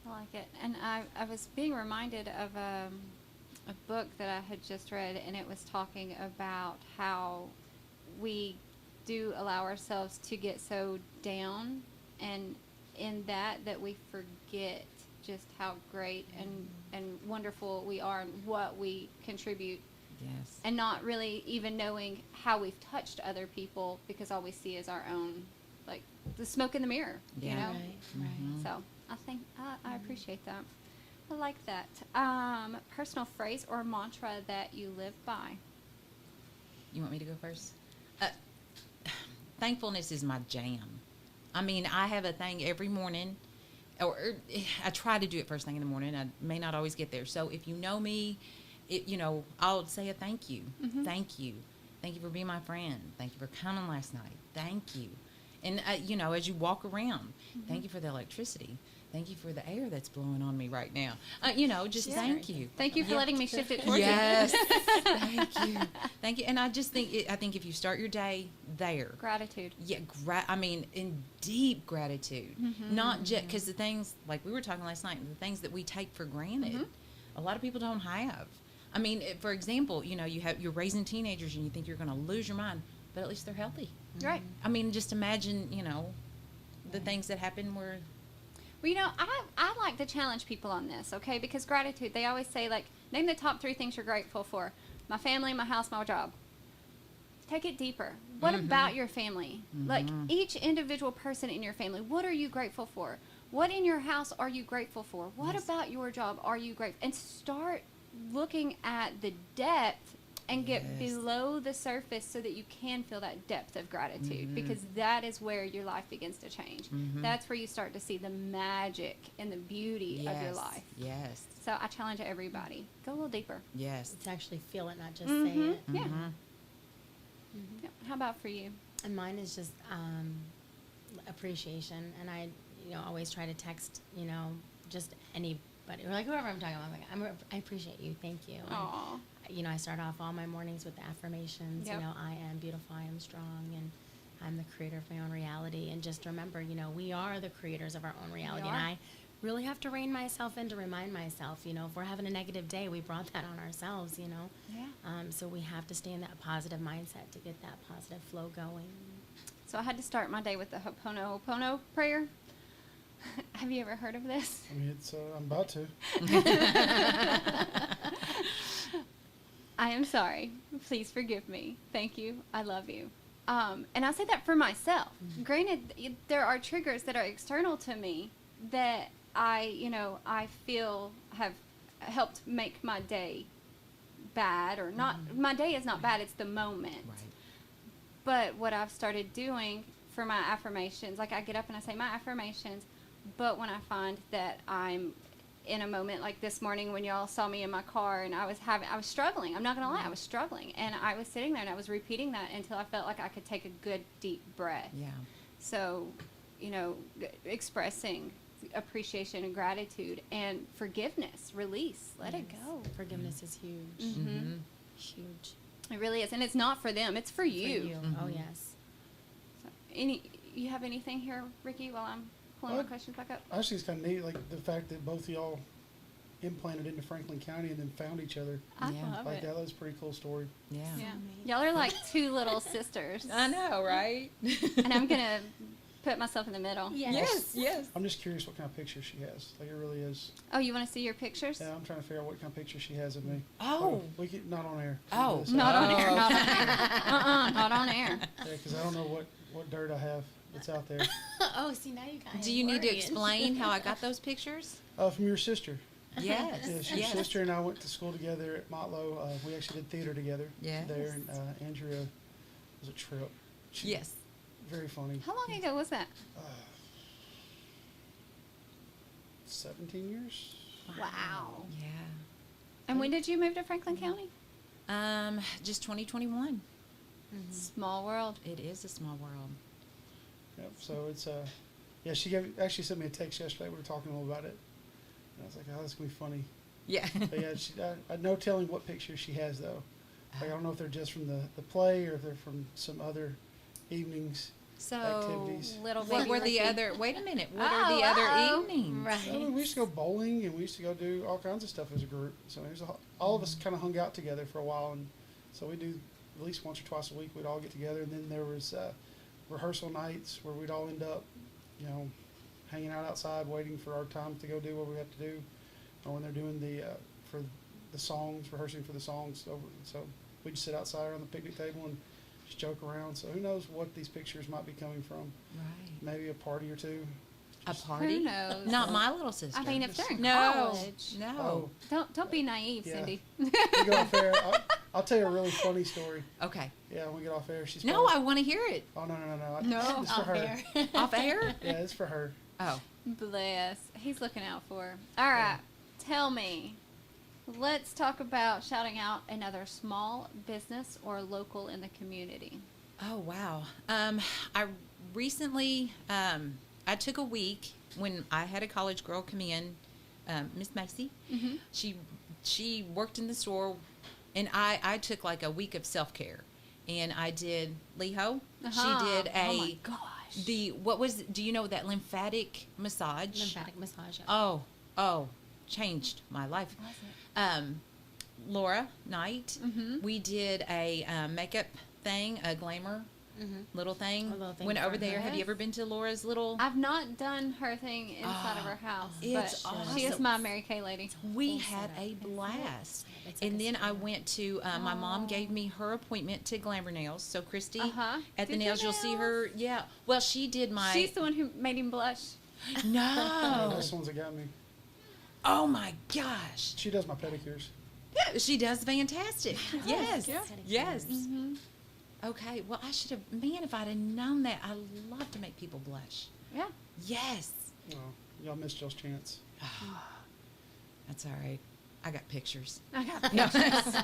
[SPEAKER 2] I like it. And I was being reminded of a book that I had just read, and it was talking about how we do allow ourselves to get so down, and in that we forget just how great and wonderful we are and what we contribute,
[SPEAKER 4] Yes.
[SPEAKER 2] and not really even knowing how we've touched other people, because all we see is our own, like the smoke in the mirror,
[SPEAKER 4] Yeah.
[SPEAKER 2] you know?
[SPEAKER 3] right.
[SPEAKER 2] So I think I appreciate that. I like that. Personal phrase or mantra that you live by.
[SPEAKER 4] You want me to go first? thankfulness is my jam. I mean, I have a thing every morning, or I try to do it first thing in the morning. I may not always get there. So if you know me, I'll say a thank you. Thank you. Thank you for being my friend. Thank you for coming last night. Thank you. And, as you walk around, thank you for the electricity. Thank you for the air that's blowing on me right now. Just thank you.
[SPEAKER 2] Thank you for letting me shift it towards
[SPEAKER 4] Yes. Thank you. Thank you. And I just think, I think if you start your day there.
[SPEAKER 2] you. Gratitude.
[SPEAKER 4] Yeah, in deep gratitude. Not just, because the things, like we were talking last night, the things that we take for granted, a lot of people don't have. I mean, for example, you're raising teenagers and you think you're going to lose your mind, but at least they're healthy.
[SPEAKER 2] Right.
[SPEAKER 4] I mean, just imagine, the things that happen where.
[SPEAKER 2] Well, I like to challenge people on this, okay? Because gratitude, they always say, like, name the top 3 things you're grateful for. My family, my house, my job. Take it deeper. What about your family? Like, each individual person in your family, what are you grateful for? What in your house are you grateful for? What about your job are you grateful? And start looking at the depth and get below the surface so that you can feel that depth of gratitude, because that is where your life begins to change. That's where you start to see the magic and the beauty of your life.
[SPEAKER 4] Yes.
[SPEAKER 2] So I challenge everybody, go a little deeper.
[SPEAKER 4] Yes.
[SPEAKER 3] To actually feel it, not just say it.
[SPEAKER 2] Yeah. Yeah. How about for you?
[SPEAKER 3] And mine is just appreciation. And I, always try to text, just anybody, or like whoever I'm talking about. I'm like, I appreciate you. Thank you. And,
[SPEAKER 2] Aw.
[SPEAKER 3] I start off all my mornings with the affirmations.
[SPEAKER 2] Yep.
[SPEAKER 3] I am beautiful, I am strong, and I'm the creator of my own reality. And just remember, we are the creators of our own reality. And
[SPEAKER 2] are.
[SPEAKER 3] I really have to rein myself in to remind myself, if we're having a negative day, we brought that on ourselves,
[SPEAKER 2] Yeah.
[SPEAKER 3] So we have to stay in that positive mindset to get that positive flow going.
[SPEAKER 2] So I had to start my day with the Ho'oponopono prayer. Have you ever heard of this?
[SPEAKER 1] I mean, I'm about to.
[SPEAKER 2] I am sorry. Please forgive me. Thank you. I love you. And I say that for myself. Granted, there are triggers that are external to me that I feel have helped make my day bad or not. My day is not bad. It's the moment.
[SPEAKER 4] Right.
[SPEAKER 2] But what I've started doing for my affirmations, like I get up and I say my affirmations, but when I find that I'm in a moment like this morning when y'all saw me in my car and I was struggling. I'm not going to lie, I was struggling. And I was sitting there and I was repeating that until I felt like I could take a good deep breath.
[SPEAKER 4] Yeah.
[SPEAKER 2] So, expressing appreciation and gratitude and forgiveness, release, let it go.
[SPEAKER 3] Forgiveness is huge. Huge.
[SPEAKER 2] It really is. And it's not for them, it's for you.
[SPEAKER 3] Oh, yes.
[SPEAKER 2] So, you have anything here, Ricky, while I'm pulling my questions back up?
[SPEAKER 1] I just think it's kind of neat, like the fact that both of y'all implanted into Franklin County and then found each other.
[SPEAKER 2] I
[SPEAKER 4] Yeah.
[SPEAKER 2] love
[SPEAKER 1] Like
[SPEAKER 2] it.
[SPEAKER 1] that was a pretty cool story.
[SPEAKER 4] Yeah.
[SPEAKER 2] Yeah. Y'all are like 2 little sisters.
[SPEAKER 4] I know, right?
[SPEAKER 2] And I'm going to put myself in the middle.
[SPEAKER 4] Yes, yes.
[SPEAKER 1] I'm just curious what kind of picture she has. Like it really is.
[SPEAKER 2] Oh, you want to see your pictures?
[SPEAKER 1] Yeah, I'm trying to figure out what kind of picture she has of me.
[SPEAKER 4] Oh.
[SPEAKER 1] We could, not on air.
[SPEAKER 4] Oh.
[SPEAKER 1] Yes,
[SPEAKER 2] Not on air.
[SPEAKER 4] Oh.
[SPEAKER 2] Not on air. Not on air.
[SPEAKER 1] Yeah, because I don't know what dirt I have that's out there.
[SPEAKER 3] Oh, see, now you guys.
[SPEAKER 4] Do you need to explain how I got those pictures?
[SPEAKER 1] From your sister.
[SPEAKER 4] Yes.
[SPEAKER 1] Yeah, your
[SPEAKER 4] Yes.
[SPEAKER 1] sister and I went to school together at Motlow. We actually did theater together
[SPEAKER 4] Yes.
[SPEAKER 1] there. And Andrea was a trip. She,
[SPEAKER 4] Yes.
[SPEAKER 1] Very funny.
[SPEAKER 2] How long ago was that?
[SPEAKER 1] 17 years?
[SPEAKER 2] Wow.
[SPEAKER 4] Yeah.
[SPEAKER 2] And when did you move to Franklin County?
[SPEAKER 4] Just 2021.
[SPEAKER 2] Small world.
[SPEAKER 4] It is a small world.
[SPEAKER 1] Yep. So it's yeah. She actually sent me a text yesterday. We were talking a little about it. And I was like, oh, that's gonna be funny.
[SPEAKER 4] Yeah.
[SPEAKER 1] But yeah, I no telling what pictures she has though. Like I don't know if they're just from the play or if they're from some other evenings.
[SPEAKER 4] So,
[SPEAKER 1] Activities.
[SPEAKER 2] Little
[SPEAKER 4] what
[SPEAKER 2] baby
[SPEAKER 4] were the
[SPEAKER 2] Ricky.
[SPEAKER 4] other? Wait a minute. What are the other
[SPEAKER 2] Uh-oh.
[SPEAKER 4] evenings?
[SPEAKER 3] Right.
[SPEAKER 1] I mean, we used to go bowling and we used to go do all kinds of stuff as a group. So it was all of us kind of hung out together for a while, and so we do at least once or twice a week. We'd all get together, and then there was rehearsal nights where we'd all end up, hanging out outside waiting for our time to go do what we had to do, or when they're doing for the songs, rehearsing for the songs. So we'd just sit outside around the picnic table and just joke around. So who knows what these pictures might be coming from?
[SPEAKER 4] Right.
[SPEAKER 1] Maybe a party or two.
[SPEAKER 4] A party?
[SPEAKER 2] Who knows?
[SPEAKER 4] Not my little sister.
[SPEAKER 2] I mean, if they're in
[SPEAKER 4] no.
[SPEAKER 2] college,
[SPEAKER 4] No.
[SPEAKER 2] don't be naive,
[SPEAKER 1] Yeah.
[SPEAKER 2] Cindy.
[SPEAKER 1] You go up there. I'll tell you a really funny story.
[SPEAKER 4] Okay.
[SPEAKER 1] Yeah, when we get off air, she's
[SPEAKER 4] No,
[SPEAKER 1] probably-
[SPEAKER 4] I want to hear it.
[SPEAKER 1] Oh, no.
[SPEAKER 2] No,
[SPEAKER 1] It's for
[SPEAKER 3] Off
[SPEAKER 1] her.
[SPEAKER 3] air.
[SPEAKER 4] Off air?
[SPEAKER 1] Yeah, it's for her.
[SPEAKER 4] Oh.
[SPEAKER 2] Bless. He's looking out for her. All right. Tell me. Let's talk about shouting out another small business or local in the community.
[SPEAKER 4] Oh, wow. I recently, I took a week when I had a college girl come in, Miss Macy.
[SPEAKER 2] Mm-hmm.
[SPEAKER 4] She worked in the store, and I took like a week of self-care. And I did Leho.
[SPEAKER 2] Uh-huh.
[SPEAKER 4] She did
[SPEAKER 2] Oh my gosh.
[SPEAKER 4] do you know that lymphatic massage?
[SPEAKER 3] Lymphatic massage.
[SPEAKER 4] Oh, changed my life.
[SPEAKER 2] Was it?
[SPEAKER 4] Laura Knight,
[SPEAKER 2] Mhm.
[SPEAKER 4] we did a makeup thing, a glamour little thing.
[SPEAKER 3] A little thing
[SPEAKER 4] Went
[SPEAKER 3] for
[SPEAKER 4] over there.
[SPEAKER 3] her.
[SPEAKER 4] Have you ever been to Laura's little?
[SPEAKER 2] I've not done her thing inside of her house,
[SPEAKER 4] it's
[SPEAKER 2] but she is
[SPEAKER 4] awesome.
[SPEAKER 2] my Mary Kay lady.
[SPEAKER 4] We
[SPEAKER 3] full
[SPEAKER 4] had
[SPEAKER 3] setup.
[SPEAKER 4] a blast.
[SPEAKER 3] It's like
[SPEAKER 4] And
[SPEAKER 3] a
[SPEAKER 4] then I
[SPEAKER 3] spa.
[SPEAKER 4] went to, my mom gave me her appointment to Glamour Nails. So Christy,
[SPEAKER 2] Uh-huh.
[SPEAKER 4] at the
[SPEAKER 2] Did your
[SPEAKER 4] nails, you'll see her. Yeah. Well, she did my.
[SPEAKER 2] She's the one who made him blush.
[SPEAKER 4] No.
[SPEAKER 1] That's the ones that got me.
[SPEAKER 4] Oh my gosh.
[SPEAKER 1] She does my pedicures.
[SPEAKER 4] Yeah, she does fantastic. Yes.
[SPEAKER 3] Yeah.
[SPEAKER 4] Yes.
[SPEAKER 2] Mm-hmm.
[SPEAKER 4] Okay. Well, I should have. Man, if I'd have known that, I love to make people blush.
[SPEAKER 2] Yeah.
[SPEAKER 4] Yes.
[SPEAKER 1] Oh, y'all missed y'all's chance.
[SPEAKER 4] That's all right. I got pictures.
[SPEAKER 2] I got pictures.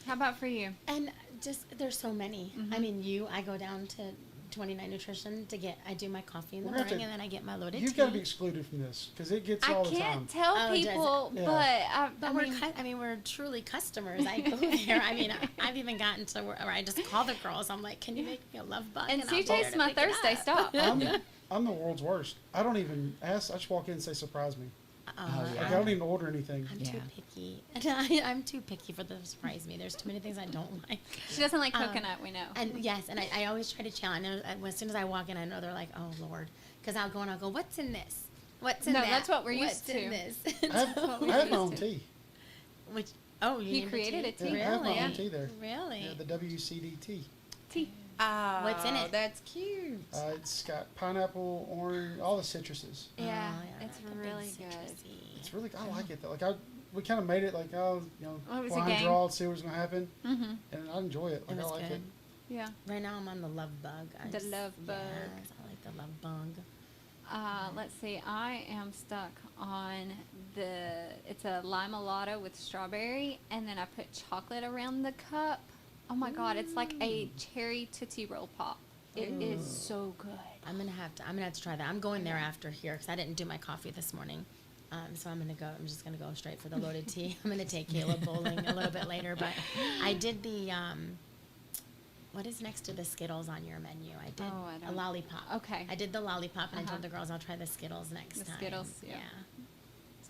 [SPEAKER 2] How about for you?
[SPEAKER 3] And just there's so many.
[SPEAKER 2] Mhm.
[SPEAKER 3] I mean, I go down to 29 Nutrition to get. I do my coffee in the
[SPEAKER 1] We're gonna have
[SPEAKER 3] morning,
[SPEAKER 1] to-
[SPEAKER 3] and then I get my loaded
[SPEAKER 1] You've
[SPEAKER 3] tea.
[SPEAKER 1] got to be excluded from this because it gets
[SPEAKER 2] I
[SPEAKER 1] all the time.
[SPEAKER 2] can't tell
[SPEAKER 3] Oh, does it?
[SPEAKER 2] people,
[SPEAKER 1] Yeah.
[SPEAKER 2] but
[SPEAKER 3] But
[SPEAKER 2] I mean,
[SPEAKER 3] we're truly customers. I go there. I mean, I've even gotten to where I just call the girls. I'm like, "Can you make me a love bug?"
[SPEAKER 2] and
[SPEAKER 3] I'll be
[SPEAKER 2] CJ's
[SPEAKER 3] there to
[SPEAKER 2] my
[SPEAKER 3] pick it
[SPEAKER 2] Thursday
[SPEAKER 3] up.
[SPEAKER 2] stop.
[SPEAKER 1] I'm the world's worst. I don't even ask. I just walk in and say, surprise me.
[SPEAKER 3] Oh,
[SPEAKER 1] Like, I don't even order anything.
[SPEAKER 3] I'm
[SPEAKER 4] Yeah.
[SPEAKER 3] too picky. I'm too picky for the surprise me. There's too many things I don't like.
[SPEAKER 2] She doesn't like
[SPEAKER 3] Um,
[SPEAKER 2] coconut, we know.
[SPEAKER 3] And yes, and I always try to challenge. As soon as I walk in, I know they're like, "Oh Lord," because I'll go and I'll go, "What's in this? What's in
[SPEAKER 2] No,
[SPEAKER 3] that?
[SPEAKER 2] that's what we're
[SPEAKER 3] What's
[SPEAKER 2] used
[SPEAKER 3] in
[SPEAKER 2] to.
[SPEAKER 3] this?"
[SPEAKER 1] I have,
[SPEAKER 3] That's what
[SPEAKER 1] I
[SPEAKER 3] we're
[SPEAKER 1] have my
[SPEAKER 3] used
[SPEAKER 1] own
[SPEAKER 3] to.
[SPEAKER 1] tea.
[SPEAKER 3] Which you
[SPEAKER 2] He
[SPEAKER 3] named
[SPEAKER 2] created a tea.
[SPEAKER 1] Yeah, I have my
[SPEAKER 3] Really?
[SPEAKER 1] own tea there.
[SPEAKER 3] Really?
[SPEAKER 1] Yeah, the WCDT.
[SPEAKER 2] Tea.
[SPEAKER 4] Oh,
[SPEAKER 3] What's in it?
[SPEAKER 4] That's cute.
[SPEAKER 1] It's got pineapple, orange, all the citruses.
[SPEAKER 2] Yeah,
[SPEAKER 3] Oh,
[SPEAKER 2] it's
[SPEAKER 3] I like the big
[SPEAKER 2] really good.
[SPEAKER 3] citrusy.
[SPEAKER 1] It's really, I like it though. Like we kind of made it like,
[SPEAKER 2] Oh, it was a
[SPEAKER 1] blind
[SPEAKER 2] game.
[SPEAKER 1] draw, see what's gonna happen,
[SPEAKER 2] Mm-hmm.
[SPEAKER 1] and I enjoy it. Like
[SPEAKER 3] It
[SPEAKER 1] I
[SPEAKER 3] was
[SPEAKER 1] like
[SPEAKER 3] good.
[SPEAKER 1] it.
[SPEAKER 2] Yeah.
[SPEAKER 3] Right now I'm on the love bug.
[SPEAKER 2] The love bug.
[SPEAKER 3] Yes, I like the love bug.
[SPEAKER 2] Let's see. I am stuck on it's a lime gelato with strawberry, and then I put chocolate around the cup. Oh my God, it's like a cherry Tootsie Roll pop. It is so good.
[SPEAKER 3] I'm gonna have to try that. I'm going there after here because I didn't do my coffee this morning. So I'm just gonna go straight for the loaded tea. I'm gonna take Caleb bowling a little bit later, but I did the what is next to the Skittles on your menu? I did
[SPEAKER 2] Oh, I
[SPEAKER 3] a
[SPEAKER 2] don't-
[SPEAKER 3] lollipop.
[SPEAKER 2] Okay.
[SPEAKER 3] I did the lollipop, and I
[SPEAKER 2] Uh-huh.
[SPEAKER 3] told the girls I'll try the Skittles next
[SPEAKER 2] The
[SPEAKER 3] time.
[SPEAKER 2] Skittles, yeah.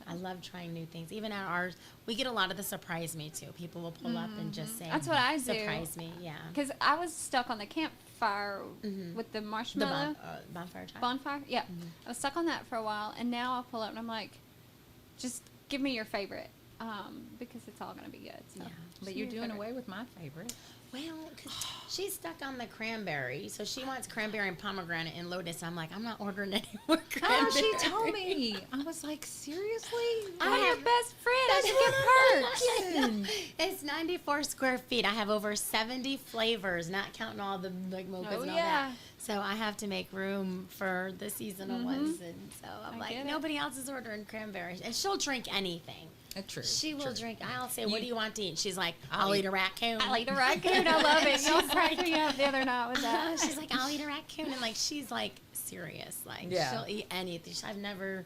[SPEAKER 3] I love trying new things. Even at ours, we get a lot of the surprise me too. People will pull up and just say,
[SPEAKER 2] That's what I do.
[SPEAKER 3] Surprise me, yeah.
[SPEAKER 2] Because I was stuck on the campfire
[SPEAKER 3] Mhm.
[SPEAKER 2] with the
[SPEAKER 3] The
[SPEAKER 2] marshmallow
[SPEAKER 3] bonfire time.
[SPEAKER 2] bonfire. Yeah. I was stuck on that for a while, and now I'll pull up and I'm like, just give me your favorite, because it's all gonna be good. So.
[SPEAKER 3] Yeah.
[SPEAKER 4] But
[SPEAKER 2] Just
[SPEAKER 4] you're
[SPEAKER 2] your
[SPEAKER 4] doing
[SPEAKER 2] favorite.
[SPEAKER 4] away with my favorite.
[SPEAKER 3] Well, 'cause she's stuck on the cranberry, so she wants cranberry and pomegranate and lotus. I'm like, I'm not ordering any more cranberry.
[SPEAKER 4] Oh, she told me. I was like, seriously?
[SPEAKER 2] I'm your best friend. I should get perks.
[SPEAKER 3] It's 94 square feet. I have over 70 flavors, not counting all the like mochas
[SPEAKER 2] Oh,
[SPEAKER 3] and all
[SPEAKER 2] yeah.
[SPEAKER 3] that. So I have to make room for the seasonal ones, and so I'm
[SPEAKER 2] I
[SPEAKER 3] like,
[SPEAKER 2] get it.
[SPEAKER 3] nobody else is ordering cranberries, and she'll drink anything.
[SPEAKER 4] True.
[SPEAKER 3] She will
[SPEAKER 4] true.
[SPEAKER 3] drink. I'll say, "What do you want to eat?" She's like,
[SPEAKER 4] I'll
[SPEAKER 3] "I'll
[SPEAKER 4] eat-
[SPEAKER 3] eat a raccoon."
[SPEAKER 2] I like the raccoon. I love it. Y'all cracked me up the other night with that.
[SPEAKER 3] She's like, "I'll eat a raccoon," and like she's like serious. Like
[SPEAKER 4] Yeah.
[SPEAKER 3] she'll eat anything. I've never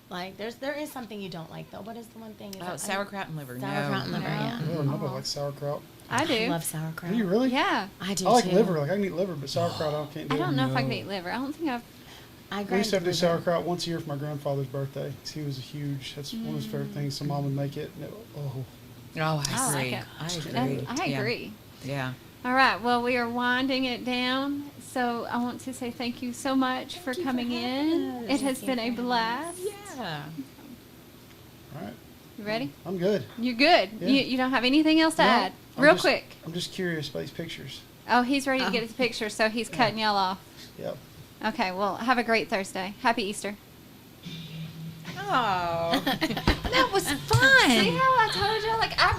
[SPEAKER 3] like there is something you don't like though. What is the one thing? Is
[SPEAKER 4] Oh,
[SPEAKER 3] it-
[SPEAKER 4] sauerkraut and liver.
[SPEAKER 3] Sauerkraut and liver.
[SPEAKER 2] No.
[SPEAKER 3] Yeah.
[SPEAKER 1] Oh, nobody likes sauerkraut.
[SPEAKER 2] I do.
[SPEAKER 3] I love sauerkraut.
[SPEAKER 1] Do you really?
[SPEAKER 2] Yeah.
[SPEAKER 3] I do
[SPEAKER 1] I like
[SPEAKER 3] too.
[SPEAKER 1] liver. Like I can eat liver, but sauerkraut I can't do.
[SPEAKER 2] I don't know if I
[SPEAKER 1] No.
[SPEAKER 2] can eat liver. I don't think I've.
[SPEAKER 3] I
[SPEAKER 1] We used to have to do
[SPEAKER 3] liver.
[SPEAKER 1] sauerkraut once a year for my grandfather's birthday. 'Cause he was a huge. That's one of his favorite things. So mom would make it. And
[SPEAKER 4] Oh, I
[SPEAKER 2] I like
[SPEAKER 4] agree.
[SPEAKER 2] it.
[SPEAKER 4] I
[SPEAKER 2] I
[SPEAKER 4] agree.
[SPEAKER 2] agree.
[SPEAKER 4] Yeah.
[SPEAKER 2] All right. Well, we are winding it down. So I want to say thank you so much for
[SPEAKER 3] you for
[SPEAKER 2] coming
[SPEAKER 3] having
[SPEAKER 2] in.
[SPEAKER 3] us.
[SPEAKER 2] It has
[SPEAKER 3] Thank
[SPEAKER 2] been
[SPEAKER 3] you
[SPEAKER 2] a
[SPEAKER 3] for having
[SPEAKER 2] blast.
[SPEAKER 4] Yeah.
[SPEAKER 1] All right.
[SPEAKER 2] You ready?
[SPEAKER 1] I'm good.
[SPEAKER 2] You're good.
[SPEAKER 1] Yeah.
[SPEAKER 2] You don't have anything else to
[SPEAKER 1] No,
[SPEAKER 2] add?
[SPEAKER 1] I'm
[SPEAKER 2] Real
[SPEAKER 1] just-
[SPEAKER 2] quick.
[SPEAKER 1] I'm just curious about these pictures.
[SPEAKER 2] Oh, he's ready to get his picture, so he's cutting y'all off.
[SPEAKER 1] Yep.
[SPEAKER 2] Okay. Well, have a great Thursday. Happy Easter.
[SPEAKER 4] Oh. That was was fun.
[SPEAKER 2] See how I told you? Like, I